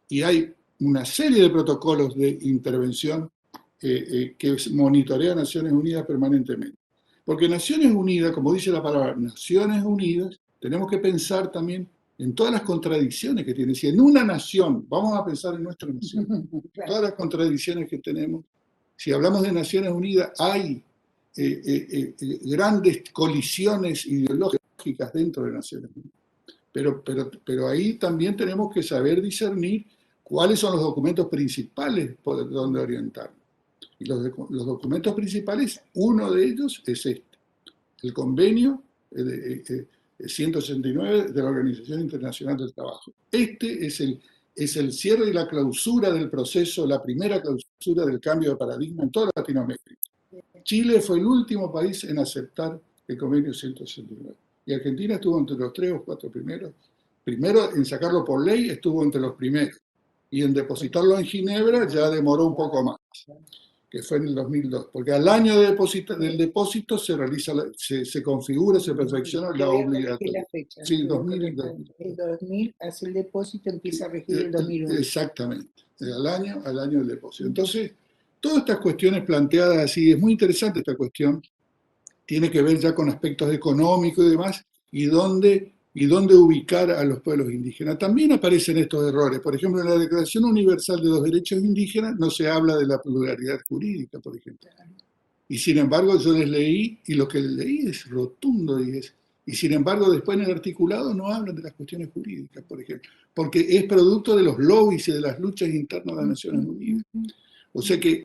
Y hay una serie de protocolos de intervención que monitorea Naciones Unidas permanentemente. Porque Naciones Unidas, como dice la palabra Naciones Unidas, tenemos que pensar también en todas las contradicciones que tiene. Si en una nación, vamos a pensar en nuestra nación, todas las contradicciones que tenemos, si hablamos de Naciones Unidas, hay grandes colisiones ideológicas dentro de Naciones Unidas. Pero ahí también tenemos que saber discernir cuáles son los documentos principales por donde orientarnos. Y los documentos principales, uno de ellos es este, el convenio 169 de la Organización Internacional del Trabajo. Este es el cierre y la clausura del proceso, la primera clausura del cambio de paradigma en toda Latinoamérica. Chile fue el último país en aceptar el convenio 169. Y Argentina estuvo entre los 3 o 4 primeros. Primero, en sacarlo por ley, estuvo entre los primeros. Y en depositarlo en Ginebra ya demoró un poco más, que fue en el 2002. Porque al año del depósito se realiza, se configura, se perfecciona la obligatoriedad. Sí, 2000. El 2000 hace el depósito, empieza a regir el 2001. Exactamente, al año del depósito. Entonces, todas estas cuestiones planteadas así, es muy interesante esta cuestión, tiene que ver ya con aspectos económicos y demás, y dónde ubicar a los pueblos indígenas. También aparecen estos errores. Por ejemplo, en la Declaración Universal de los Derechos Indígenas no se habla de la pluralidad jurídica, por ejemplo. Y sin embargo, yo les leí, y lo que les leí es rotundo, y sin embargo, después en el articulado no hablan de las cuestiones jurídicas, por ejemplo, porque es producto de los lobbies y de las luchas internas de las Naciones Unidas. O sea que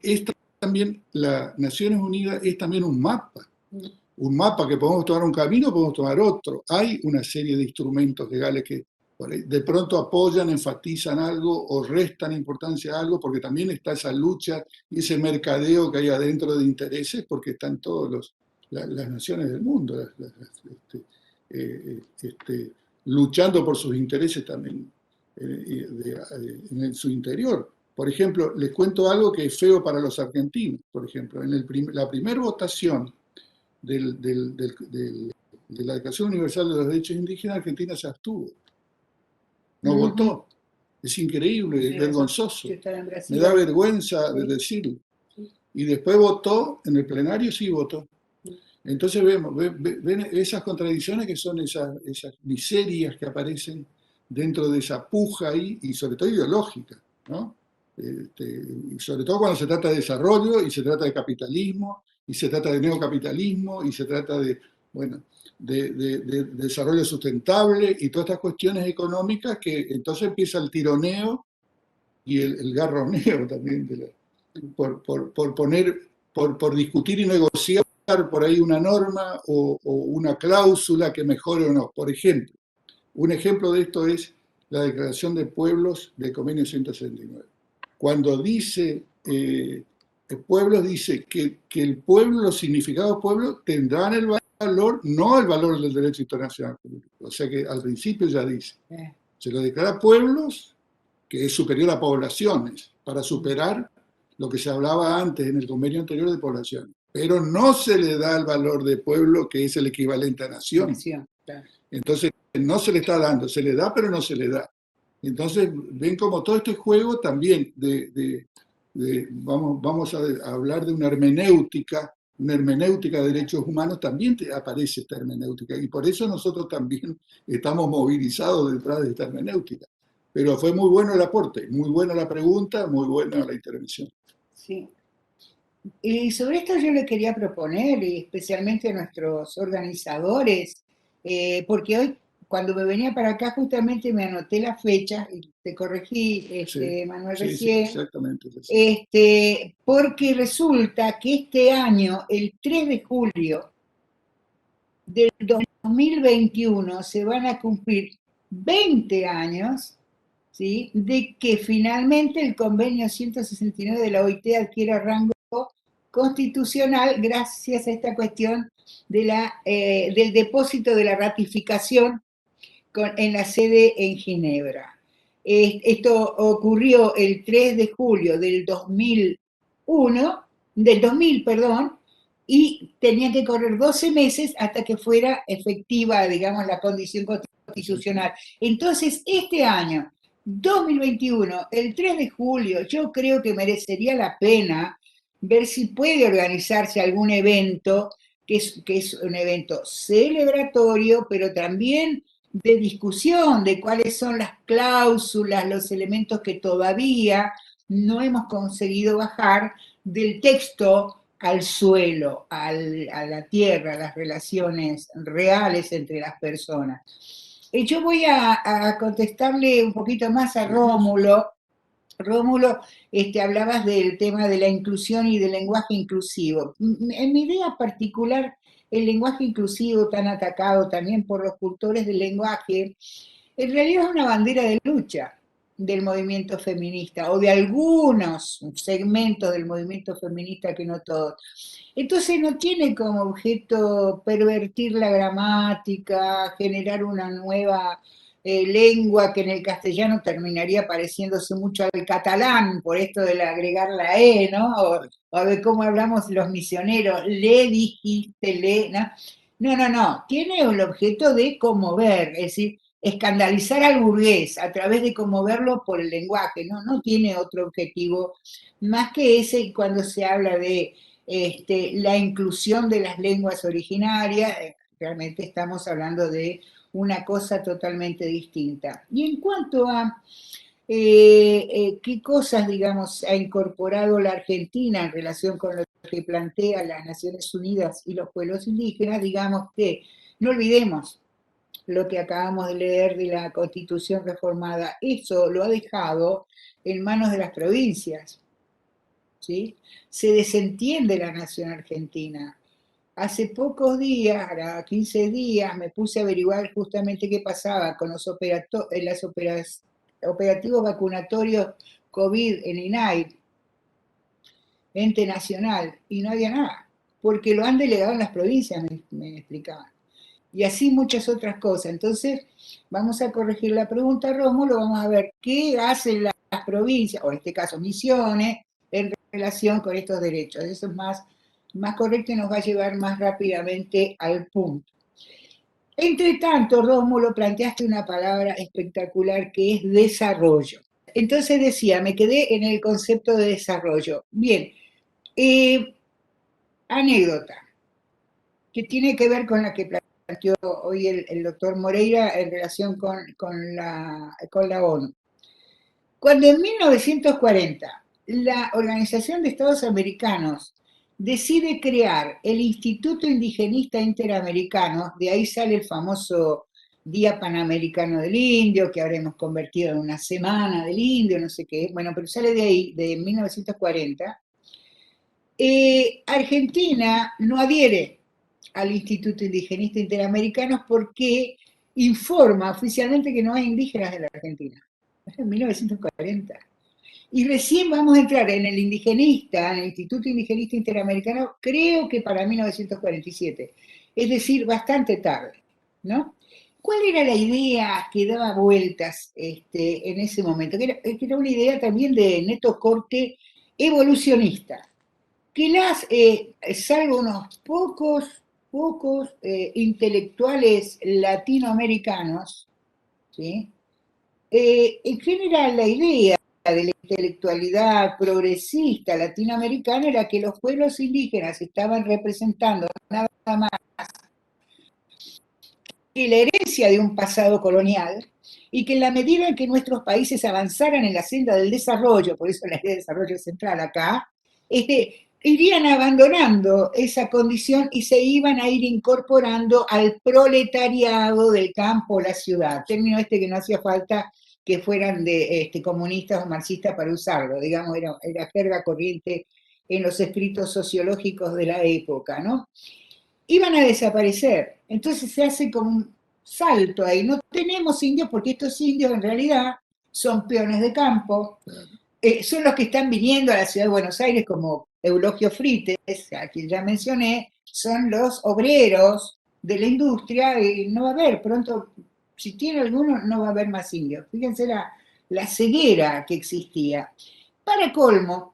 también, las Naciones Unidas es también un mapa que podemos tomar un camino, podemos tomar otro. Hay una serie de instrumentos legales que por ahí, de pronto apoyan, enfatizan algo o restan importancia a algo, porque también está esa lucha y ese mercadeo que hay adentro de intereses, porque están todas las naciones del mundo luchando por sus intereses también en su interior. Por ejemplo, les cuento algo que es feo para los argentinos. Por ejemplo, en la primera votación de la Declaración Universal de los Derechos Indígenas, Argentina se abstuvo. No votó. Es increíble, es vergonzoso. Me da vergüenza de decirlo. Y después votó, en el plenario sí votó. Entonces ven esas contradicciones que son esas miserias que aparecen dentro de esa puja ahí, y sobre todo ideológica, ¿no? Y sobre todo cuando se trata de desarrollo, y se trata de capitalismo, y se trata de neocapitalismo, y se trata de desarrollo sustentable, y todas estas cuestiones económicas, que entonces empieza el tironeo y el garroneo también, por discutir y negociar por ahí una norma o una cláusula que mejore o no. Por ejemplo, un ejemplo de esto es la Declaración de Pueblos del Convenio 169. Cuando dice pueblos, dice que el pueblo, los significados pueblo, tendrán el valor, no el valor del derecho internacional. O sea que al principio ya dice, se lo declara pueblos, que es superior a poblaciones, para superar lo que se hablaba antes en el convenio anterior de poblaciones. Pero no se le da el valor de pueblo, que es el equivalente a nación. Claro. Entonces, no se le está dando, se le da, pero no se le da. Entonces, ven como todo este juego también vamos a hablar de una hermenéutica de derechos humanos, también aparece esta hermenéutica, y por eso nosotros también estamos movilizados detrás de esta hermenéutica. Pero fue muy bueno el aporte, muy buena la pregunta, muy buena la intervención. Sí. Y sobre esto yo le quería proponer, y especialmente a nuestros organizadores, porque hoy, cuando me venía para acá, justamente me anoté la fecha, y te corregí, Sí, Manuel, sí, recién, exactamente. porque resulta que este año, el 3 de julio del 2021, se van a cumplir 20 años, ¿sí?, de que finalmente el convenio 169 de la OIT adquiera rango constitucional gracias a esta cuestión del depósito de la ratificación en la sede en Ginebra. Esto ocurrió el 3 de julio del 2000, perdón, y tenía que correr 12 meses hasta que fuera efectiva, digamos, la condición constitucional. Entonces, este año, 2021, el 3 de julio, yo creo que merecería la pena ver si puede organizarse algún evento, que es un evento celebratorio, pero también de discusión de cuáles son las cláusulas, los elementos que todavía no hemos conseguido bajar del texto al suelo, a la tierra, a las relaciones reales entre las personas. Yo voy a contestarle un poquito más a Rómulo, Rómulo, hablabas del tema de la inclusión y del lenguaje inclusivo. En mi idea particular, el lenguaje inclusivo tan atacado también por los cultores del lenguaje, en realidad es una bandera de lucha del movimiento feminista o de algunos segmentos del movimiento feminista, que no todos. Entonces no tiene como objeto pervertir la gramática, generar una nueva lengua que en el castellano terminaría pareciéndose mucho al catalán, por esto de agregar la E, ¿no? O de cómo hablamos los misioneros, le dijiste, le, ¿no? No, no, no, tiene el objeto de conmover, es decir, escandalizar al burgués a través de conmoverlo por el lenguaje, ¿no? No tiene otro objetivo más que ese cuando se habla de la inclusión de las lenguas originarias. Realmente estamos hablando de una cosa totalmente distinta. Y en cuanto a qué cosas, digamos, ha incorporado la Argentina en relación con lo que plantea las Naciones Unidas y los pueblos indígenas, digamos que no olvidemos lo que acabamos de leer de la Constitución reformada. Eso lo ha dejado en manos de las provincias, ¿sí? Se desentiende la nación argentina. Hace pocos días, ahora 15 días, me puse a averiguar justamente qué pasaba con los operativos vacunatorios COVID en INAI, ente nacional, y no había nada, porque lo han delegado en las provincias, me explicaban. Y así muchas otras cosas. Entonces, vamos a corregir la pregunta, Rómulo, vamos a ver qué hacen las provincias, o en este caso Misiones, en relación con estos derechos. Eso es más correcto y nos va a llevar más rápidamente al punto. Entre tanto, Rómulo, planteaste una palabra espectacular que es desarrollo. Entonces decía, me quedé en el concepto de desarrollo. Bien, anécdota, que tiene que ver con la que planteó hoy el doctor Moreira en relación con la ONU. Cuando en 1940 la Organización de Estados Americanos decide crear el Instituto Indigenista Interamericano, de ahí sale el famoso Día Panamericano del Indio, que ahora hemos convertido en una semana del indio, no sé qué, bueno, pero sale de ahí, de 1940, Argentina no adhiere al Instituto Indigenista Interamericano porque informa oficialmente que no hay indígenas en la Argentina. En 1940. Y recién vamos a entrar en el indigenista, en el Instituto Indigenista Interamericano, creo que para 1947. Es decir, bastante tarde, ¿no? ¿Cuál era la idea que daba vueltas en ese momento? Que era una idea también de neto corte evolucionista, que salvo unos pocos intelectuales latinoamericanos, ¿sí? En general la idea de la intelectualidad progresista latinoamericana era que los pueblos indígenas estaban representando nada más que la herencia de un pasado colonial, y que en la medida en que nuestros países avanzaran en la senda del desarrollo, por eso la idea de desarrollo central acá, irían abandonando esa condición y se iban a ir incorporando al proletariado del campo o la ciudad. Término que no hacía falta que fueran de comunistas o marxistas para usarlo, digamos, era jerga corriente en los escritos sociológicos de la época, ¿no? Iban a desaparecer. Entonces se hace como un salto ahí. No tenemos indios porque estos indios en realidad son peones de campo, son los que están viniendo a la ciudad de Buenos Aires, como Eulogio Frites, a quien ya mencioné, son los obreros de la industria, y no va a haber, pronto, si tiene alguno, no va a haber más indios. Fíjense la ceguera que existía. Para colmo,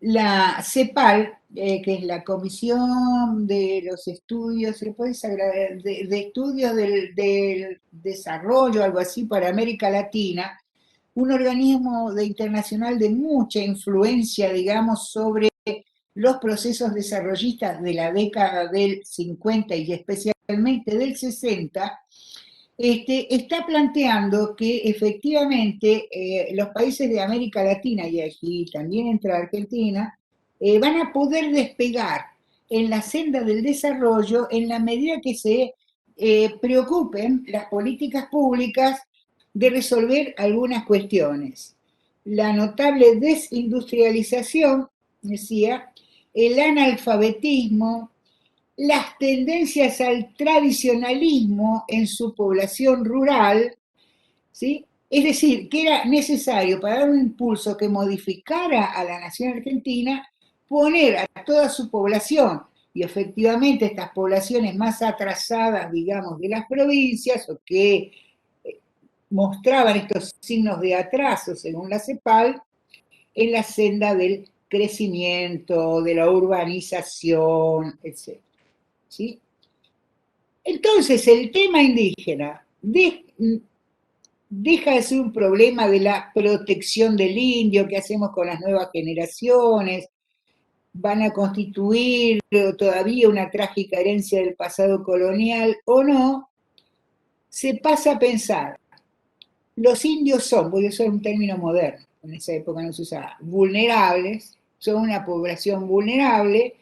la CEPAL, que es la Comisión de los Estudios, de Estudios del Desarrollo, algo así, para América Latina, un organismo internacional de mucha influencia, digamos, sobre los procesos desarrollistas de la década del 50 y especialmente del 60, está planteando que efectivamente los países de América Latina, y aquí también entra Argentina, van a poder despegar en la senda del desarrollo en la medida que se preocupen las políticas públicas de resolver algunas cuestiones. la notable desindustrialización, decía, el analfabetismo, las tendencias al tradicionalismo en su población rural, ¿sí? Es decir, que era necesario para dar un impulso que modificara a la nación argentina, poner a toda su población, y efectivamente estas poblaciones más atrasadas, digamos, de las provincias, o que mostraban estos signos de atraso, según la CEPAL, en la senda del crecimiento, de la urbanización, etc. ¿Sí? Entonces, el tema indígena deja de ser un problema de la protección del indio, qué hacemos con las nuevas generaciones, van a constituir todavía una trágica herencia del pasado colonial o no, se pasa a pensar, los indios son, voy a usar un término moderno, en esa época no se usaba, vulnerables, son una población vulnerable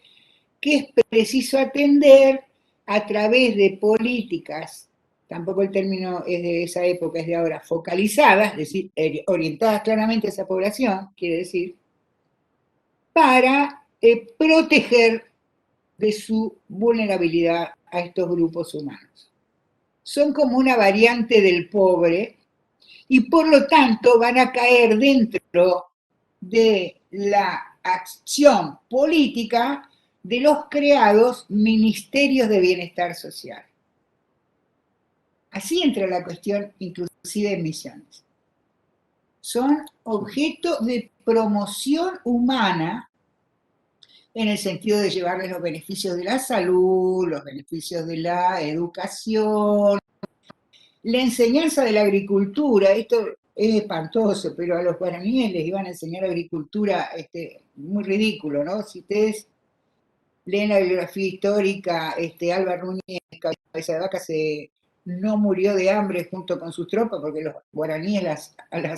que es preciso atender a través de políticas, tampoco el término es de esa época, es de ahora, focalizadas, es decir, orientadas claramente a esa población, quiere decir, para proteger de su vulnerabilidad a estos grupos humanos. Son como una variante del pobre y por lo tanto van a caer dentro de la acción política de los creados ministerios de bienestar social. Así entra la cuestión inclusive en Misiones. Son objeto de promoción humana en el sentido de llevarles los beneficios de la salud, los beneficios de la educación, la enseñanza de la agricultura. Esto es espantoso, pero a los guaraníes les iban a enseñar agricultura muy ridículo, ¿no? Si ustedes leen la bibliografía histórica, Álvaro Núñez Cabeza de Vaca no murió de hambre junto con sus tropas porque los guaraníes las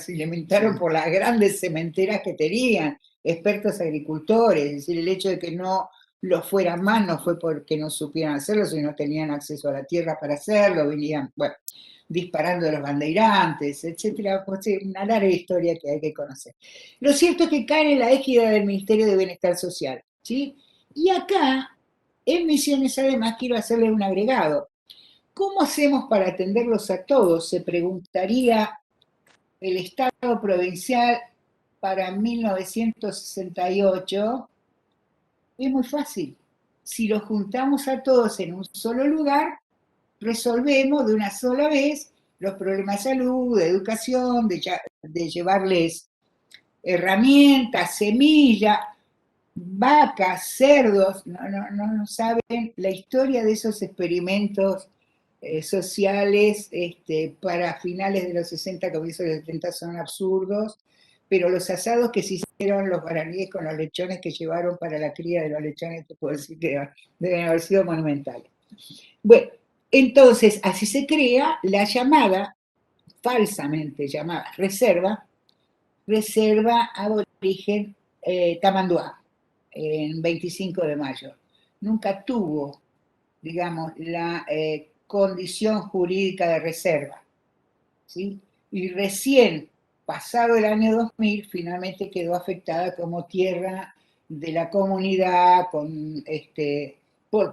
alimentaron por las grandes cementeras que tenían, expertos agricultores, es decir, el hecho de que no lo fueran más no fue porque no supieran hacerlo, sino no tenían acceso a la tierra para hacerlo, venían, bueno, disparando a los bandeirantes, etcétera, pues una larga historia que hay que conocer. Lo cierto es que cae en la égida del Ministerio de Bienestar Social, ¿sí? Y acá, en Misiones, además, quiero hacerle un agregado. ¿Cómo hacemos para atenderlos a todos? Se preguntaría el Estado provincial para 1968. Es muy fácil. Si los juntamos a todos en un solo lugar, resolvemos de una sola vez los problemas de salud, de educación, de llevarles herramientas, semillas, vacas, cerdos, no saben la historia de esos experimentos sociales para finales de los 60, comienzos de los 70 son absurdos, pero los asados que se hicieron los guaraníes con los lechones que llevaron para la cría de los lechones, te puedo decir que deben haber sido monumentales. Bueno, entonces así se crea la llamada, falsamente llamada reserva aborigen Tamanduá, en 25 de mayo. Nunca tuvo, digamos, la condición jurídica de reserva, ¿sí? Y recién, pasado el año 2000, finalmente quedó afectada como tierra de la comunidad,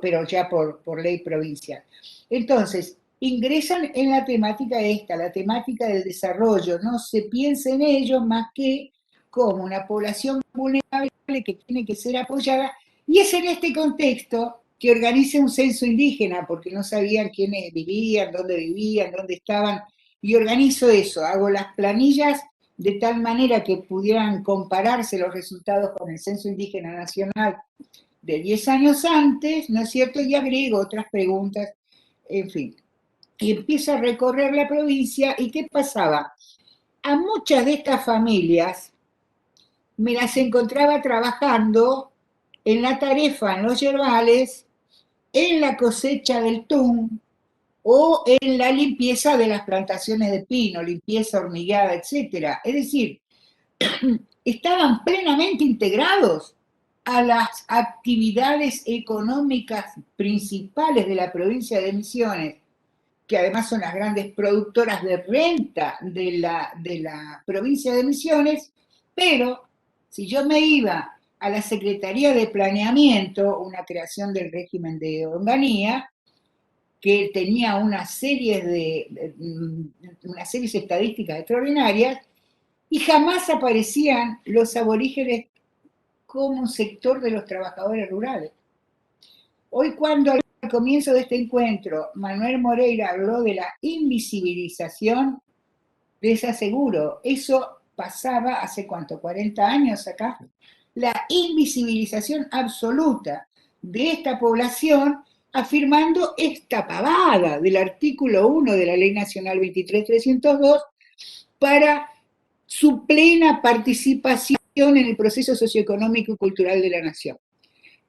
pero ya por ley provincial. Entonces, ingresan en la temática la temática del desarrollo. No se piensa en ellos más que como una población vulnerable que tiene que ser apoyada, y es en este contexto que organiza un censo indígena, porque no sabían quiénes vivían, dónde estaban, y organizo eso, hago las planillas de tal manera que pudieran compararse los resultados con el Censo Indígena Nacional de 10 años antes, ¿no es cierto? Y agrego otras preguntas, en fin. Y empiezo a recorrer la provincia, ¿y qué pasaba? A muchas de estas familias me las encontraba trabajando en la tarefa, en los yerbales, en la cosecha del tún o en la limpieza de las plantaciones de pino, limpieza hormigueada, etc. Es decir, estaban plenamente integrados a las actividades económicas principales de la provincia de Misiones, que además son las grandes productoras de renta de la provincia de Misiones, Pero si yo me iba a la Secretaría de Planeamiento, una creación del régimen de Onganía, que tenía unas series estadísticas extraordinarias, y jamás aparecían los aborígenes como un sector de los trabajadores rurales. Hoy, cuando al comienzo de este encuentro Manuel Moreira habló de la invisibilización, les aseguro, eso pasaba hace cuánto, 40 años acá, la invisibilización absoluta de esta población, afirmando esta pavada del artículo 1 de la Ley Nacional 23.302 para su plena participación en el proceso socioeconómico y cultural de la nación.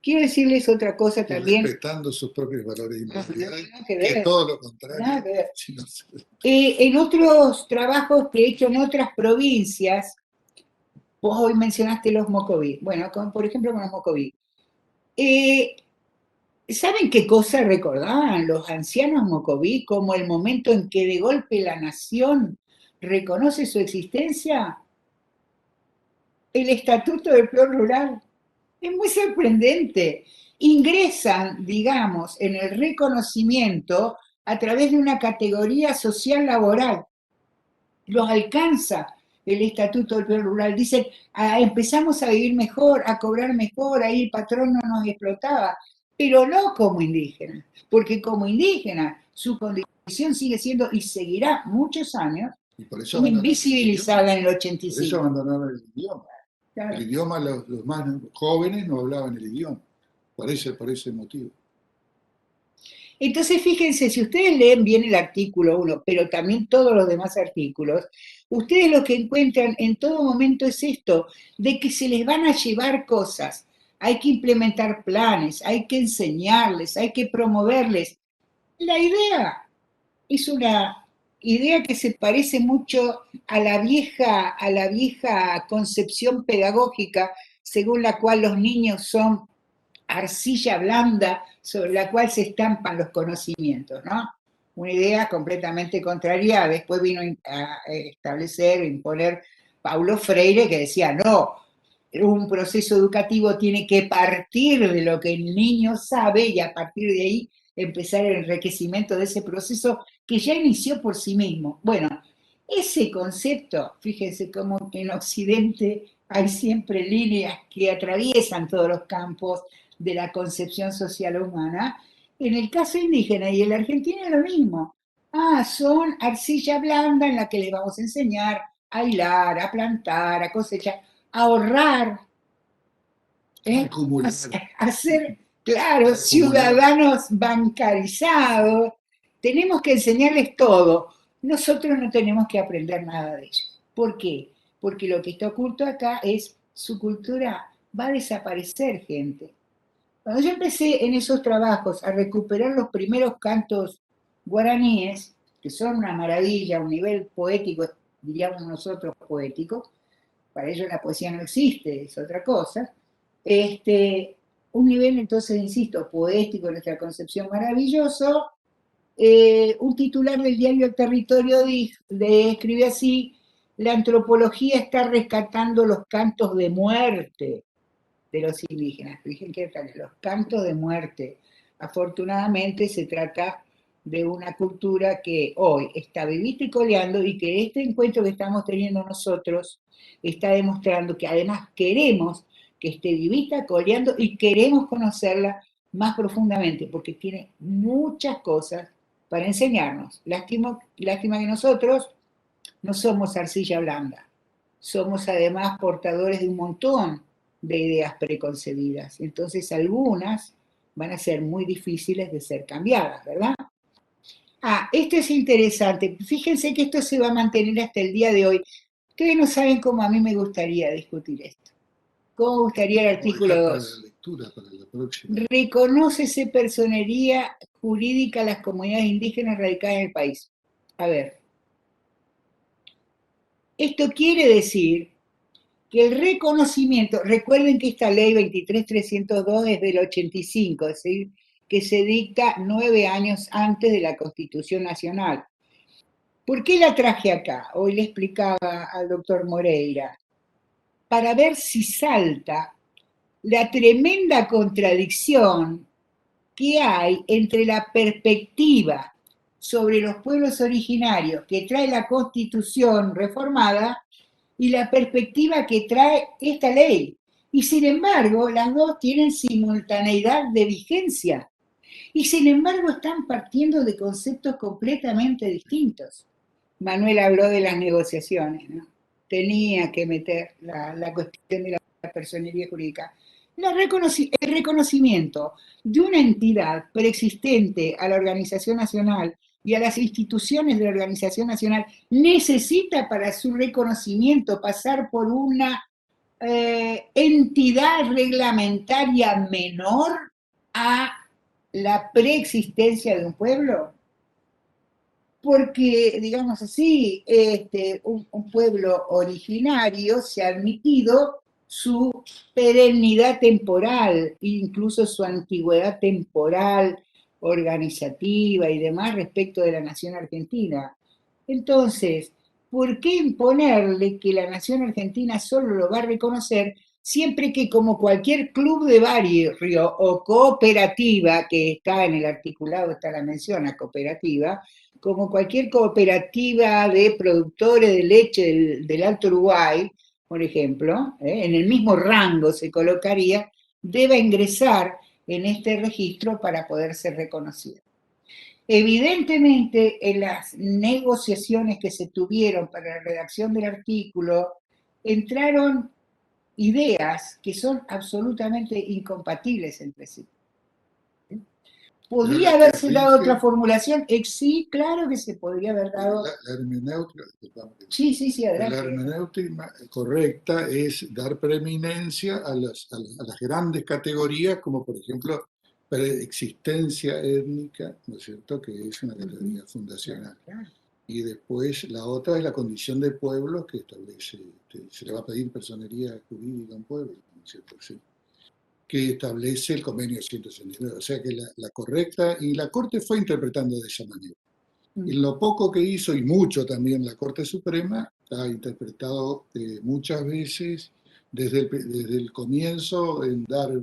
Quiero decirles otra cosa también. Respetando sus propios valores individuales, que es todo lo contrario. En otros trabajos que he hecho en otras provincias, vos hoy mencionaste los mocoví. Bueno, por ejemplo, con los mocoví. ¿Saben qué cosa recordaban los ancianos mocoví como el momento en que de golpe la nación reconoce su existencia? El Estatuto del Peón Rural. Es muy sorprendente. Ingresan, digamos, en el reconocimiento a través de una categoría social laboral. Los alcanza el Estatuto del Peón Rural. Dicen, empezamos a vivir mejor, a cobrar mejor, ahí el patrón no nos explotaba, pero no como indígenas, porque como indígena su condición sigue siendo y seguirá muchos años invisibilizada en el 85. Por eso abandonaron el idioma. Claro. El idioma, los más jóvenes no hablaban el idioma, por ese motivo. Entonces, fíjense, si ustedes leen bien el artículo 1, pero también todos los demás artículos, ustedes lo que encuentran en todo momento es esto, de que se les van a llevar cosas, hay que implementar planes, hay que enseñarles, hay que promoverles. La idea es una idea que se parece mucho a la vieja concepción pedagógica según la cual los niños son arcilla blanda sobre la cual se estampan los conocimientos, ¿no? Una idea completamente contraria. Después vino a establecer, imponer Paulo Freire, que decía, no, un proceso educativo tiene que partir de lo que el niño sabe y a partir de ahí empezar el enriquecimiento de ese proceso que ya inició por sí mismo. Bueno, ese concepto, fíjense cómo en Occidente hay siempre líneas que atraviesan todos los campos de la concepción social humana. En el caso indígena y en la Argentina es lo mismo. Son arcilla blanda en la que les vamos a enseñar a hilar, a plantar, a cosechar, a ahorrar, a ser, claro, ciudadanos bancarizados. Tenemos que enseñarles todo. Nosotros no tenemos que aprender nada de ello. ¿Por qué? Porque lo que está oculto acá es su cultura. Va a desaparecer, gente. Cuando yo empecé en esos trabajos a recuperar los primeros cantos guaraníes, que son una maravilla, un nivel poético, diríamos nosotros poético, para ellos la poesía no existe, es otra cosa, un nivel entonces, insisto, poético en nuestra concepción maravilloso. Un titular del diario El Territorio escribe así: la antropología está rescatando los cantos de muerte de los indígenas. Fíjense que los cantos de muerte. Afortunadamente se trata de una cultura que hoy está vivita y coleando, y que este encuentro que estamos teniendo nosotros está demostrando que además queremos que esté vivita, coleando, y queremos conocerla más profundamente, porque tiene muchas cosas para enseñarnos. Lástima que nosotros no somos arcilla blanda, somos además portadores de un montón de ideas preconcebidas. Entonces algunas van a ser muy difíciles de ser cambiadas, ¿verdad? Esto es interesante. Fíjense que esto se va a mantener hasta el día de hoy. Ustedes no saben cómo a mí me gustaría discutir esto. ¿Cómo me gustaría el artículo 2? Reconócese personería jurídica a las comunidades indígenas radicadas en el país. A ver. Esto quiere decir que el reconocimiento, recuerden que esta ley 23.302 es del 85, es decir, que se dicta 9 años antes de la Constitución Nacional. ¿Por qué la traje acá? Hoy le explicaba al doctor Moreira. para ver si salta la tremenda contradicción que hay entre la perspectiva sobre los pueblos originarios que trae la Constitución reformada y la perspectiva que trae esta ley. Y sin embargo, las dos tienen simultaneidad de vigencia. Y sin embargo, están partiendo de conceptos completamente distintos. Manuel habló de las negociaciones, ¿no? Tenía que meter la cuestión de la personería jurídica. El reconocimiento de una entidad preexistente a la Organización Nacional y a las instituciones de la Organización Nacional necesita para su reconocimiento pasar por una entidad reglamentaria menor a la preexistencia de un pueblo. Porque, digamos así, un pueblo originario se ha admitido su perennidad temporal, incluso su antigüedad temporal, organizativa y demás respecto de la nación argentina. Entonces, ¿por qué imponerle que la nación argentina solo lo va a reconocer siempre que, como cualquier club de barrio o cooperativa, que está en el articulado, está la mención a cooperativa, como cualquier cooperativa de productores de leche del Alto Uruguay, por ejemplo, en el mismo rango se colocaría, deba ingresar en este registro para poder ser reconocido? Evidentemente, en las negociaciones que se tuvieron para la redacción del artículo, entraron ideas que son absolutamente incompatibles entre sí. ¿Podría haberse dado otra formulación? Sí, claro que se podría haber dado. La hermenéutica, sí, adelante. La hermenéutica correcta es dar preeminencia a las grandes categorías, como por ejemplo preexistencia étnica, ¿no es cierto?, que es una categoría fundacional. Claro. Y después la otra es la condición de pueblo, que establece, se le va a pedir personería jurídica a un pueblo, ¿no es cierto? Sí, que establece el convenio 169. O sea que la correcta, y la Corte fue interpretando de esa manera. En lo poco que hizo, y mucho también la Corte Suprema, ha interpretado muchas veces desde el comienzo en dar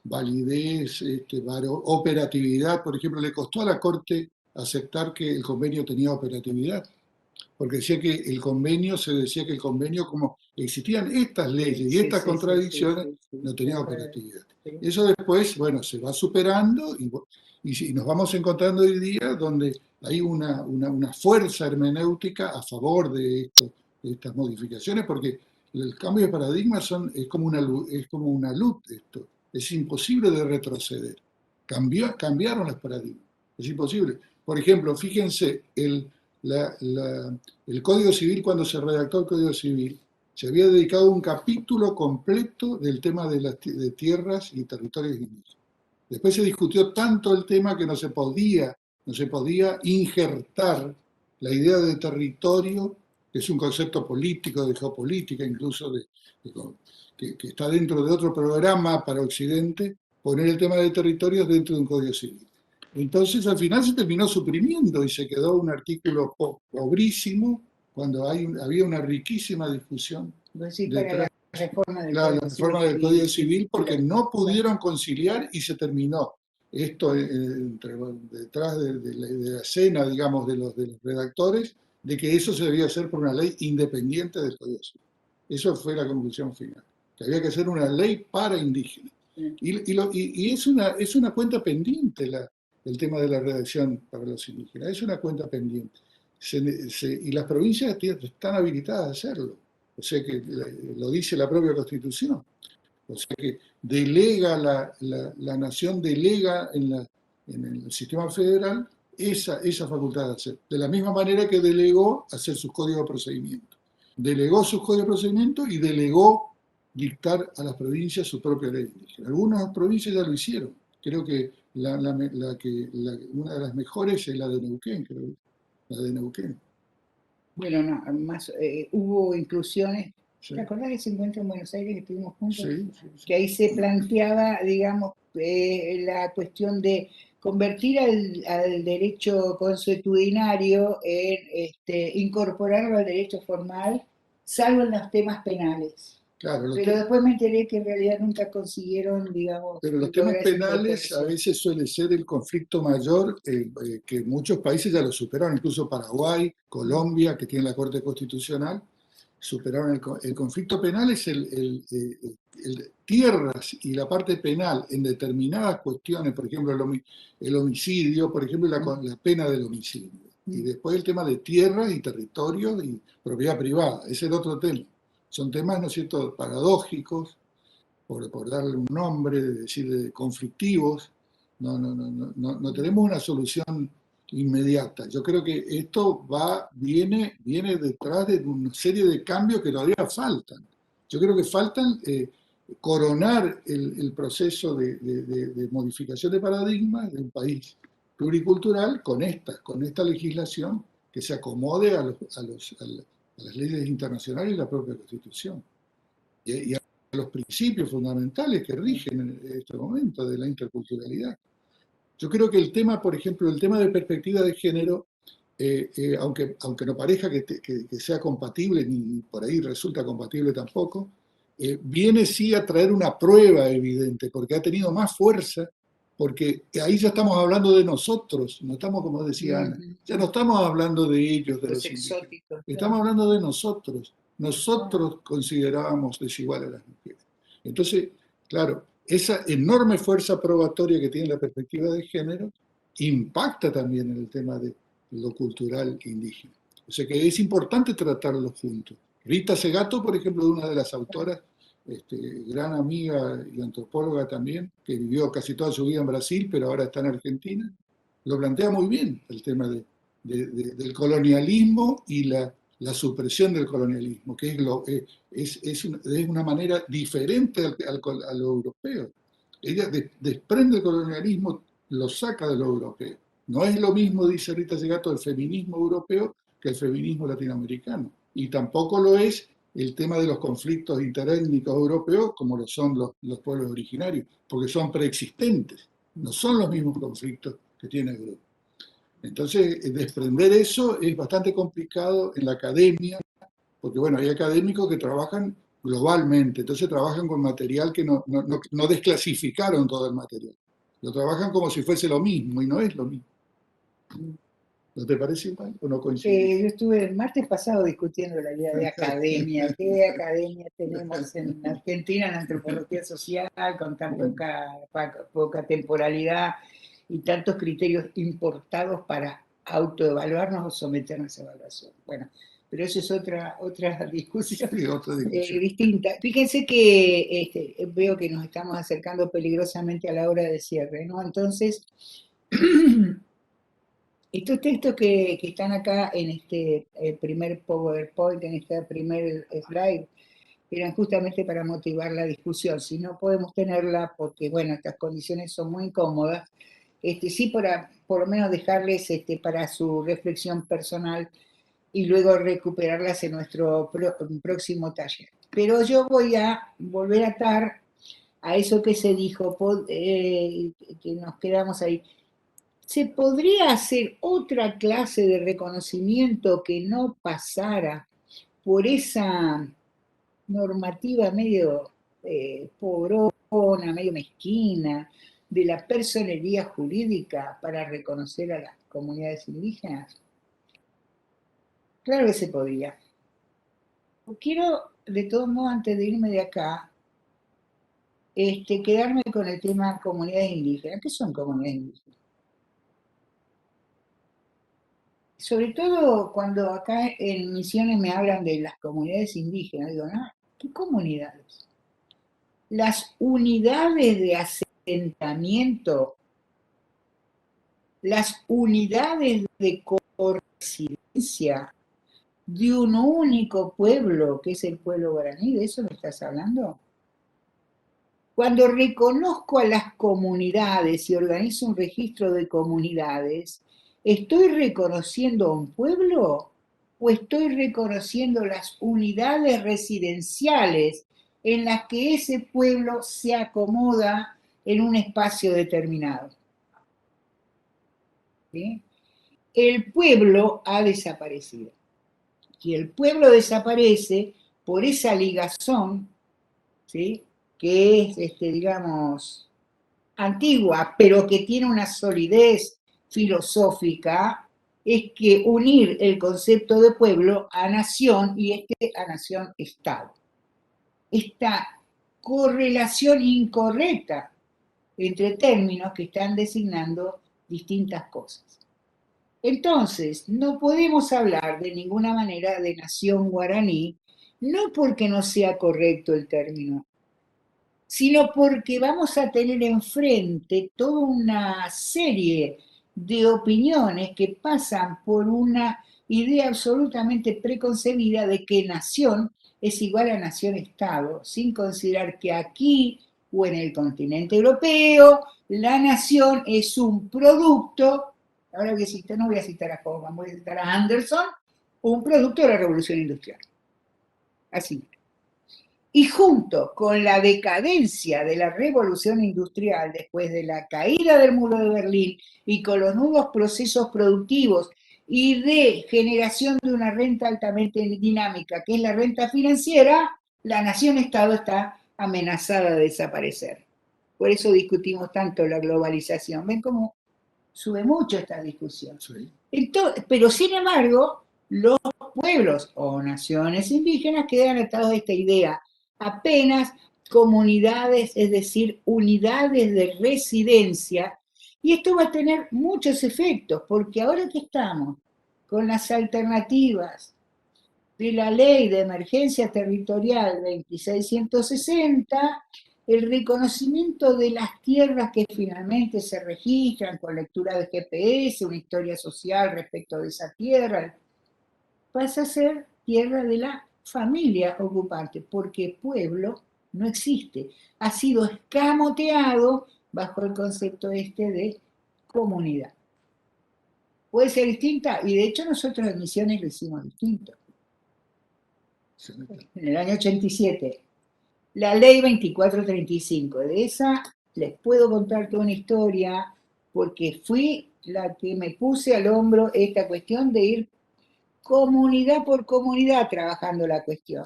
validez, operatividad. Por ejemplo, le costó a la Corte aceptar que el convenio tenía operatividad, porque decía que el convenio, se decía que el convenio, como existían estas leyes y estas contradicciones, no tenía operatividad. Eso después, bueno, se va superando y nos vamos encontrando hoy día donde hay una fuerza hermenéutica a favor de estas modificaciones, porque el cambio de paradigma es como una luz esto. Es imposible de retroceder. Cambiaron los paradigmas. Es imposible. Por ejemplo, fíjense, el Código Civil, cuando se redactó el Código Civil, se había dedicado un capítulo completo del tema de tierras y territorios indígenas. Después se discutió tanto el tema que no se podía injertar la idea de territorio, que es un concepto político, de geopolítica, incluso que está dentro de otro programa para Occidente, poner el tema de territorios dentro de un Código Civil. Entonces, al final se terminó suprimiendo y se quedó un artículo pobrísimo cuando había una riquísima discusión detrás. La reforma del Código Civil, porque no pudieron conciliar y se terminó. Esto detrás de la escena, digamos, de los redactores, de que eso se debía hacer por una ley independiente del Código Civil. Eso fue la conclusión final, que había que hacer una ley para indígenas. Y es una cuenta pendiente el tema de la redacción para los indígenas, es una cuenta pendiente. Y las provincias están habilitadas a hacerlo. O sea que lo dice la propia Constitución. O sea que delega la nación delega en el sistema federal esa facultad de hacer. De la misma manera que delegó hacer sus códigos de procedimiento. Delegó sus códigos de procedimiento y delegó dictar a las provincias su propia ley indígena. Algunas provincias ya lo hicieron. Creo que una de las mejores es la de Neuquén, creo. La de Neuquén. Bueno, no, más hubo inclusiones. Sí. ¿Te acordás que se encuentra en Buenos Aires que estuvimos juntos? Sí. Que ahí se planteaba, digamos, la cuestión de convertir al derecho consuetudinario en incorporarlo al derecho formal, salvo en los temas penales. Claro, Pero después me enteré que en realidad nunca consiguieron, digamos, pero los temas lograr esa penales a incorporación. veces suele ser el conflicto mayor, que muchos países ya lo superaron, incluso Paraguay, Colombia, que tiene la Corte Constitucional, superaron el conflicto penal, es tierras y la parte penal en determinadas cuestiones, por ejemplo, el homicidio, por ejemplo, la pena del homicidio. Y después el tema de tierras y territorios y propiedad privada, ese es el otro tema. Son temas, ¿no es cierto?, paradójicos, por darle un nombre, de decir, conflictivos. No tenemos una solución inmediata. Yo creo que esto viene detrás de una serie de cambios que todavía faltan. Yo creo que faltan coronar el proceso de modificación de paradigmas de un país pluricultural con esta legislación que se acomode a las leyes internacionales y la propia Constitución. Y a los principios fundamentales que rigen en este momento de la interculturalidad. Yo creo que el tema, por ejemplo, el tema de perspectiva de género, aunque no parezca que sea compatible, ni por ahí resulta compatible tampoco, viene sí a traer una prueba evidente, porque ha tenido más fuerza, porque ahí ya estamos hablando de nosotros, no estamos, como decía Ana, ya no estamos hablando de ellos, de los indígenas, estamos hablando de nosotros. Nosotros considerábamos desigual a las mujeres. Entonces, claro, esa enorme fuerza probatoria que tiene la perspectiva de género impacta también en el tema de lo cultural indígena. O sea que es importante tratarlos juntos. Rita Segato, por ejemplo, una de las autoras, gran amiga y antropóloga también, que vivió casi toda su vida en Brasil, pero ahora está en Argentina, lo plantea muy bien, el tema del colonialismo y la supresión del colonialismo, que es una manera diferente a lo europeo. Ella desprende el colonialismo, lo saca de lo europeo. No es lo mismo, dice Rita Segato, el feminismo europeo que el feminismo latinoamericano. Y tampoco lo es el tema de los conflictos interétnicos europeos como lo son los pueblos originarios, porque son preexistentes, no son los mismos conflictos que tiene Europa. Entonces, desprender eso es bastante complicado en la academia, porque bueno, hay académicos que trabajan globalmente, entonces trabajan con material que no desclasificaron todo el material. Lo trabajan como si fuese lo mismo y no es lo mismo. ¿No te parece igual o no coincidís? Yo estuve el martes pasado discutiendo la idea de academia. ¿Qué academia tenemos en Argentina en antropología social con tan poca temporalidad y tantos criterios importados para autoevaluarnos o someternos a evaluación? Bueno, pero eso es otra discusión, Sí, otra discusión. distinta. Fíjense que veo que nos estamos acercando peligrosamente a la hora de cierre, ¿no? Entonces, estos textos que están acá en este primer PowerPoint, en este primer slide, eran justamente para motivar la discusión. Si no podemos tenerla, porque bueno, estas condiciones son muy incómodas, sí por lo menos dejarles para su reflexión personal y luego recuperarlas en nuestro próximo taller. Pero yo voy a volver a atar a eso que se dijo, que nos quedamos ahí. ¿Se podría hacer otra clase de reconocimiento que no pasara por esa normativa medio pobrona, medio mezquina, de la personería jurídica para reconocer a las comunidades indígenas? Claro que se podría. Quiero, de todos modos, antes de irme de acá, quedarme con el tema comunidades indígenas. ¿Qué son comunidades indígenas? Sobre todo cuando acá en Misiones me hablan de las comunidades indígenas, digo, ¿no? ¿Qué comunidades? Las unidades de asentamiento, las unidades de corresidencia de un único pueblo, que es el pueblo guaraní, ¿de eso me estás hablando? Cuando reconozco a las comunidades y organizo un registro de comunidades, ¿estoy reconociendo a un pueblo o estoy reconociendo las unidades residenciales en las que ese pueblo se acomoda en un espacio determinado? ¿Sí? El pueblo ha desaparecido. Si el pueblo desaparece, por esa ligazón ¿sí? Que es, digamos, antigua, pero que tiene una solidez filosófica, es que unir el concepto de pueblo a nación y a nación-estado. Esta correlación incorrecta entre términos que están designando distintas cosas. Entonces, no podemos hablar de ninguna manera de nación guaraní, no porque no sea correcto el término, sino porque vamos a tener enfrente toda una serie de opiniones que pasan por una idea absolutamente preconcebida de que nación es igual a nación-estado, sin considerar que aquí o en el continente europeo la nación es un producto, ahora voy a citar, no voy a citar a Hoffman, voy a citar a Anderson, un producto de la revolución industrial. Así. Y junto con la decadencia de la revolución industrial después de la caída del muro de Berlín y con los nuevos procesos productivos y de generación de una renta altamente dinámica, que es la renta financiera, la nación-estado está amenazada de desaparecer. Por eso discutimos tanto la globalización. ¿Ven cómo sube mucho esta discusión? Sí. Entonces, pero sin embargo, los pueblos o naciones indígenas quedan atados a esta idea apenas comunidades, es decir, unidades de residencia, y esto va a tener muchos efectos, porque ahora que estamos con las alternativas de la Ley de Emergencia Territorial 2660, el reconocimiento de las tierras que finalmente se registran con lectura de GPS, una historia social respecto de esa tierra, pasa a ser tierra de la familia ocupante, porque pueblo no existe. Ha sido escamoteado bajo el concepto de comunidad. Puede ser distinta, y de hecho nosotros en Misiones lo hicimos distinto. En el año 87, la ley 2435, de esa les puedo contar toda una historia, porque fui la que me puse al hombro esta cuestión de ir comunidad por comunidad trabajando la cuestión.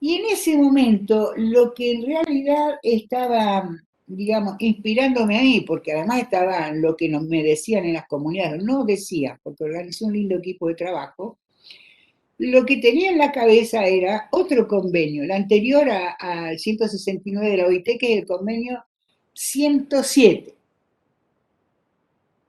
Y en ese momento, lo que en realidad estaba, digamos, inspirándome a mí, porque además estaba lo que me decían en las comunidades, no decía, porque organizé un lindo equipo de trabajo, lo que tenía en la cabeza era otro convenio, el anterior al 169 de la OIT, que es el convenio 107.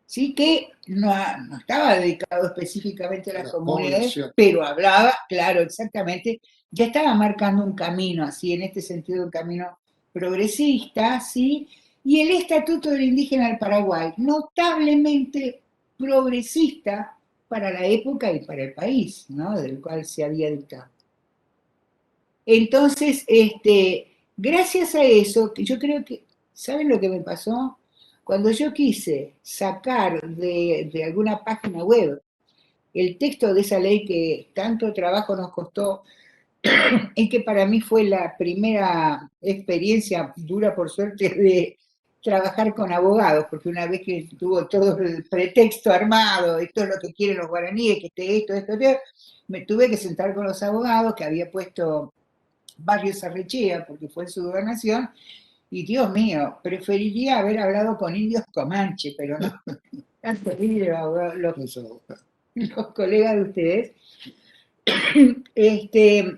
¿Sí? Que no estaba dedicado específicamente a las comunidades, pero hablaba, claro, exactamente, ya estaba marcando un camino, así, en este sentido, un camino progresista, ¿sí? Y el Estatuto del Indígena del Paraguay, notablemente progresista para la época y para el país, ¿no? Del cual se había dictado. Entonces, gracias a eso, yo creo que, ¿saben lo que me pasó? Cuando yo quise sacar de alguna página web el texto de esa ley que tanto trabajo nos costó, y que para mí fue la primera experiencia dura, por suerte, de trabajar con abogados, porque una vez que tuvo todo el pretexto armado, esto es lo que quieren los guaraníes, que esto, me tuve que sentar con los abogados que había puesto Barrios Arrechea, porque fue en su gobernación, y Dios mío, preferiría haber hablado con indios comanche, pero no, tanto los colegas de ustedes.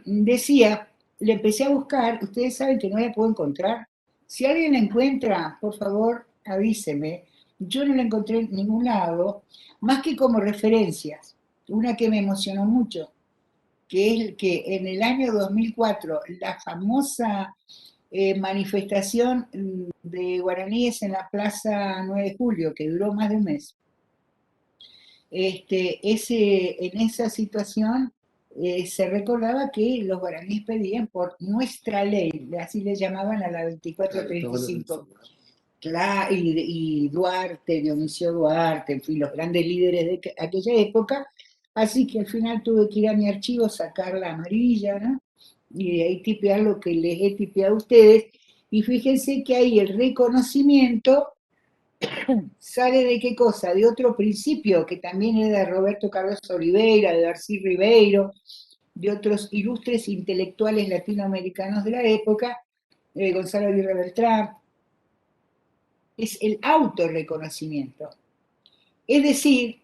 Decía, le empecé a buscar, ustedes saben que no la puedo encontrar. Si alguien la encuentra, por favor, avíseme. Yo no la encontré en ningún lado, más que como referencias. Una que me emocionó mucho, que es que en el año 2004, la famosa manifestación de guaraníes en la Plaza 9 de Julio, que duró más de un mes. En esa situación se recordaba que los guaraníes pedían por nuestra ley, así le llamaban a la 2435. Claro, y Duarte, Dionisio Duarte, en fin, los grandes líderes de aquella época. Así que al final tuve que ir a mi archivo, sacar la amarilla, ¿no? Y de ahí tipear lo que les he tipeado a ustedes. Y fíjense que ahí el reconocimiento sale de qué cosa, de otro principio que también es de Roberto Carlos Oliveira, de Darcy Ribeiro, de otros ilustres intelectuales latinoamericanos de la época, Gonzalo Aguirre Beltrán, es el autorreconocimiento. Es decir,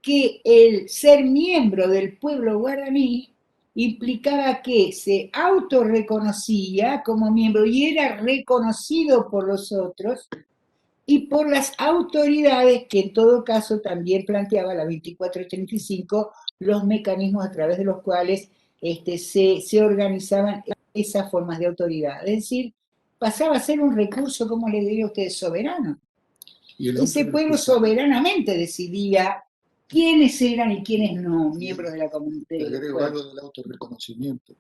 que el ser miembro del pueblo guaraní implicaba que se autorreconocía como miembro y era reconocido por los otros y por las autoridades, que en todo caso también planteaba la 2435 los mecanismos a través de los cuales se organizaban esas formas de autoridad. Es decir, pasaba a ser un recurso, como le diría a usted, soberano. Ese pueblo soberanamente decidía quiénes eran y quiénes no miembros de la comunidad. Te agrego algo del autorreconocimiento.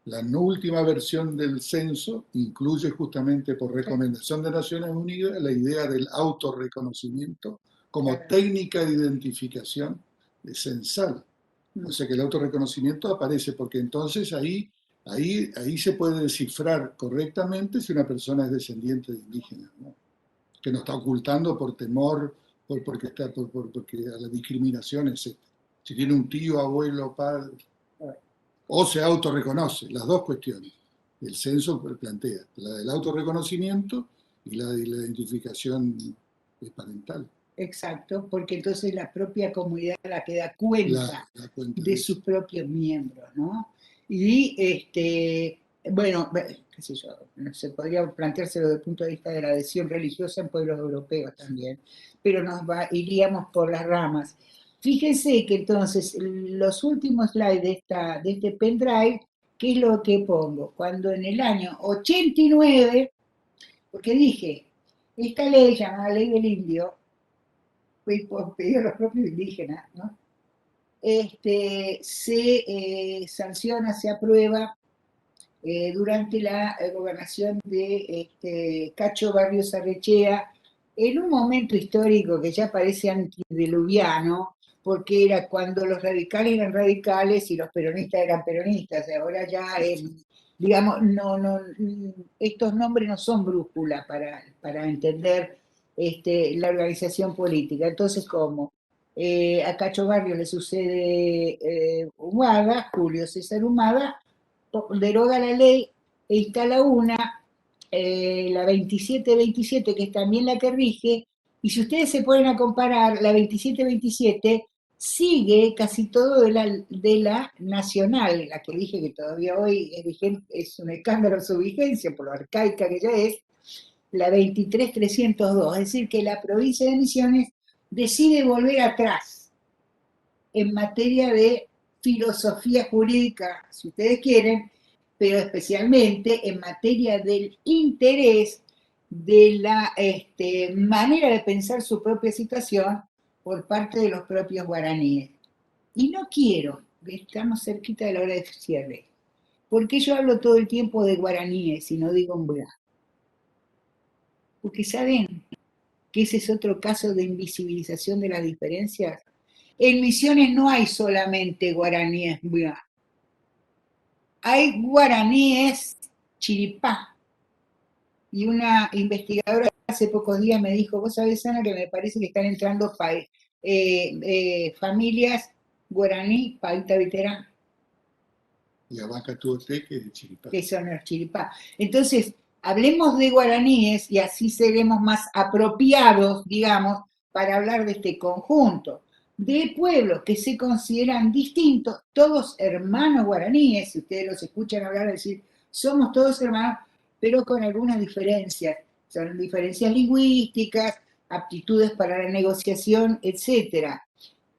La última versión del censo incluye justamente por recomendación de Naciones Unidas la idea del autorreconocimiento como técnica de identificación censal. O sea que el autorreconocimiento aparece porque entonces ahí se puede descifrar correctamente si una persona es descendiente de indígenas, ¿no? Que no está ocultando por temor, porque a la discriminación, etc. Si tiene un tío, abuelo, padre, o se autorreconoce, las dos cuestiones. El censo plantea la del autorreconocimiento y la de la identificación parental. Exacto, porque entonces la propia comunidad la que da cuenta de sus propios miembros, ¿no? Y bueno, qué sé yo, se podría planteárselo desde el punto de vista de la adhesión religiosa en pueblos europeos también, pero iríamos por las ramas. Fíjense que entonces los últimos slides de este pendrive, ¿qué es lo que pongo? Cuando en el año 89, porque dije, esta ley llamada Ley del Indio, fue por pedido de los propios indígenas, ¿no? Se sanciona, se aprueba durante la gobernación de Cacho Barrios Arrechea, en un momento histórico que ya parece antediluviano, porque era cuando los radicales eran radicales y los peronistas eran peronistas. Ahora ya, digamos, estos nombres no son brújula para entender la organización política. Entonces, ¿cómo? A Cacho Barrios le sucede Humada, Julio César Humada, deroga la ley e instala una, la 2727, que es también la que rige, y si ustedes se ponen a comparar, la 2727 sigue casi todo de la nacional, la que dije que todavía hoy es vigente, es un escándalo su vigencia por lo arcaica que ya es, la 23302, es decir, que la provincia de Misiones decide volver atrás en materia de filosofía jurídica, si ustedes quieren, pero especialmente en materia del interés de la manera de pensar su propia situación por parte de los propios guaraníes. Y no quiero, estamos cerquita de la hora de cierre, porque yo hablo todo el tiempo de guaraníes y no digo mbra. Porque saben que ese es otro caso de invisibilización de las diferencias. En Misiones no hay solamente guaraníes mbra. Hay guaraníes chiripá. Y una investigadora hace pocos días me dijo, vos sabés, Ana, que me parece que están entrando familias guaraní, paita vitera. Y Abaca Tuote, que es de Chiripá. Que son los chiripá. Entonces, hablemos de guaraníes y así seremos más apropiados, digamos, para hablar de este conjunto de pueblos que se consideran distintos, todos hermanos guaraníes, si ustedes los escuchan hablar, decir, somos todos hermanos, pero con algunas diferencias. Son diferencias lingüísticas, aptitudes para la negociación, etc.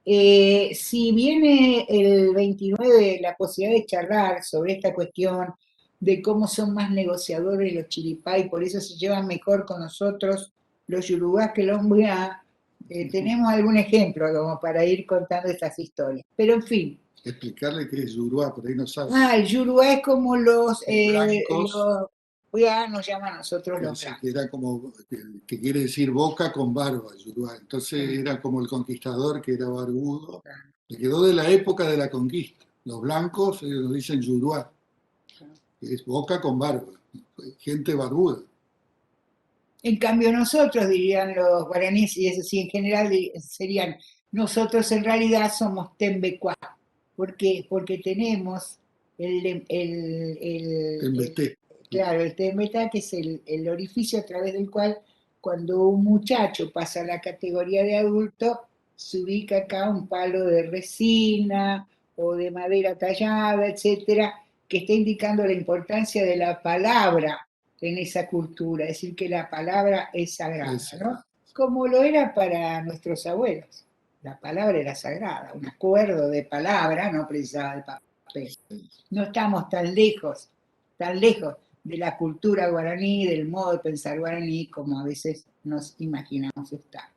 Si viene el 29 la posibilidad de charlar sobre esta cuestión de cómo son más negociadores los chiripá y por eso se llevan mejor con nosotros los yorubá que los mbuá, tenemos algún ejemplo como para ir contando estas historias. Pero en fin. Explicarle qué es Yurua, por ahí no sabe. El Yurua es como los blancos, nos llaman a nosotros los blancos. Que era como, que quiere decir boca con barba, Yurua. Entonces era como el conquistador que era barbudo. Le quedó de la época de la conquista. Los blancos lo dicen Yurua, que es boca con barba, gente barbuda. En cambio nosotros, dirían los guaraníes, y eso sí, en general serían, nosotros en realidad somos tembecuá. ¿Por qué? Porque tenemos Tembeté. Claro, el temeta, que es el orificio a través del cual, cuando un muchacho pasa a la categoría de adulto, se ubica acá un palo de resina o de madera tallada, etcétera, que está indicando la importancia de la palabra en esa cultura, es decir, que la palabra es sagrada, ¿no? Como lo era para nuestros abuelos. La palabra era sagrada, un acuerdo de palabra no precisaba de papel. No estamos tan lejos de la cultura guaraní, del modo de pensar guaraní, como a veces nos imaginamos estar.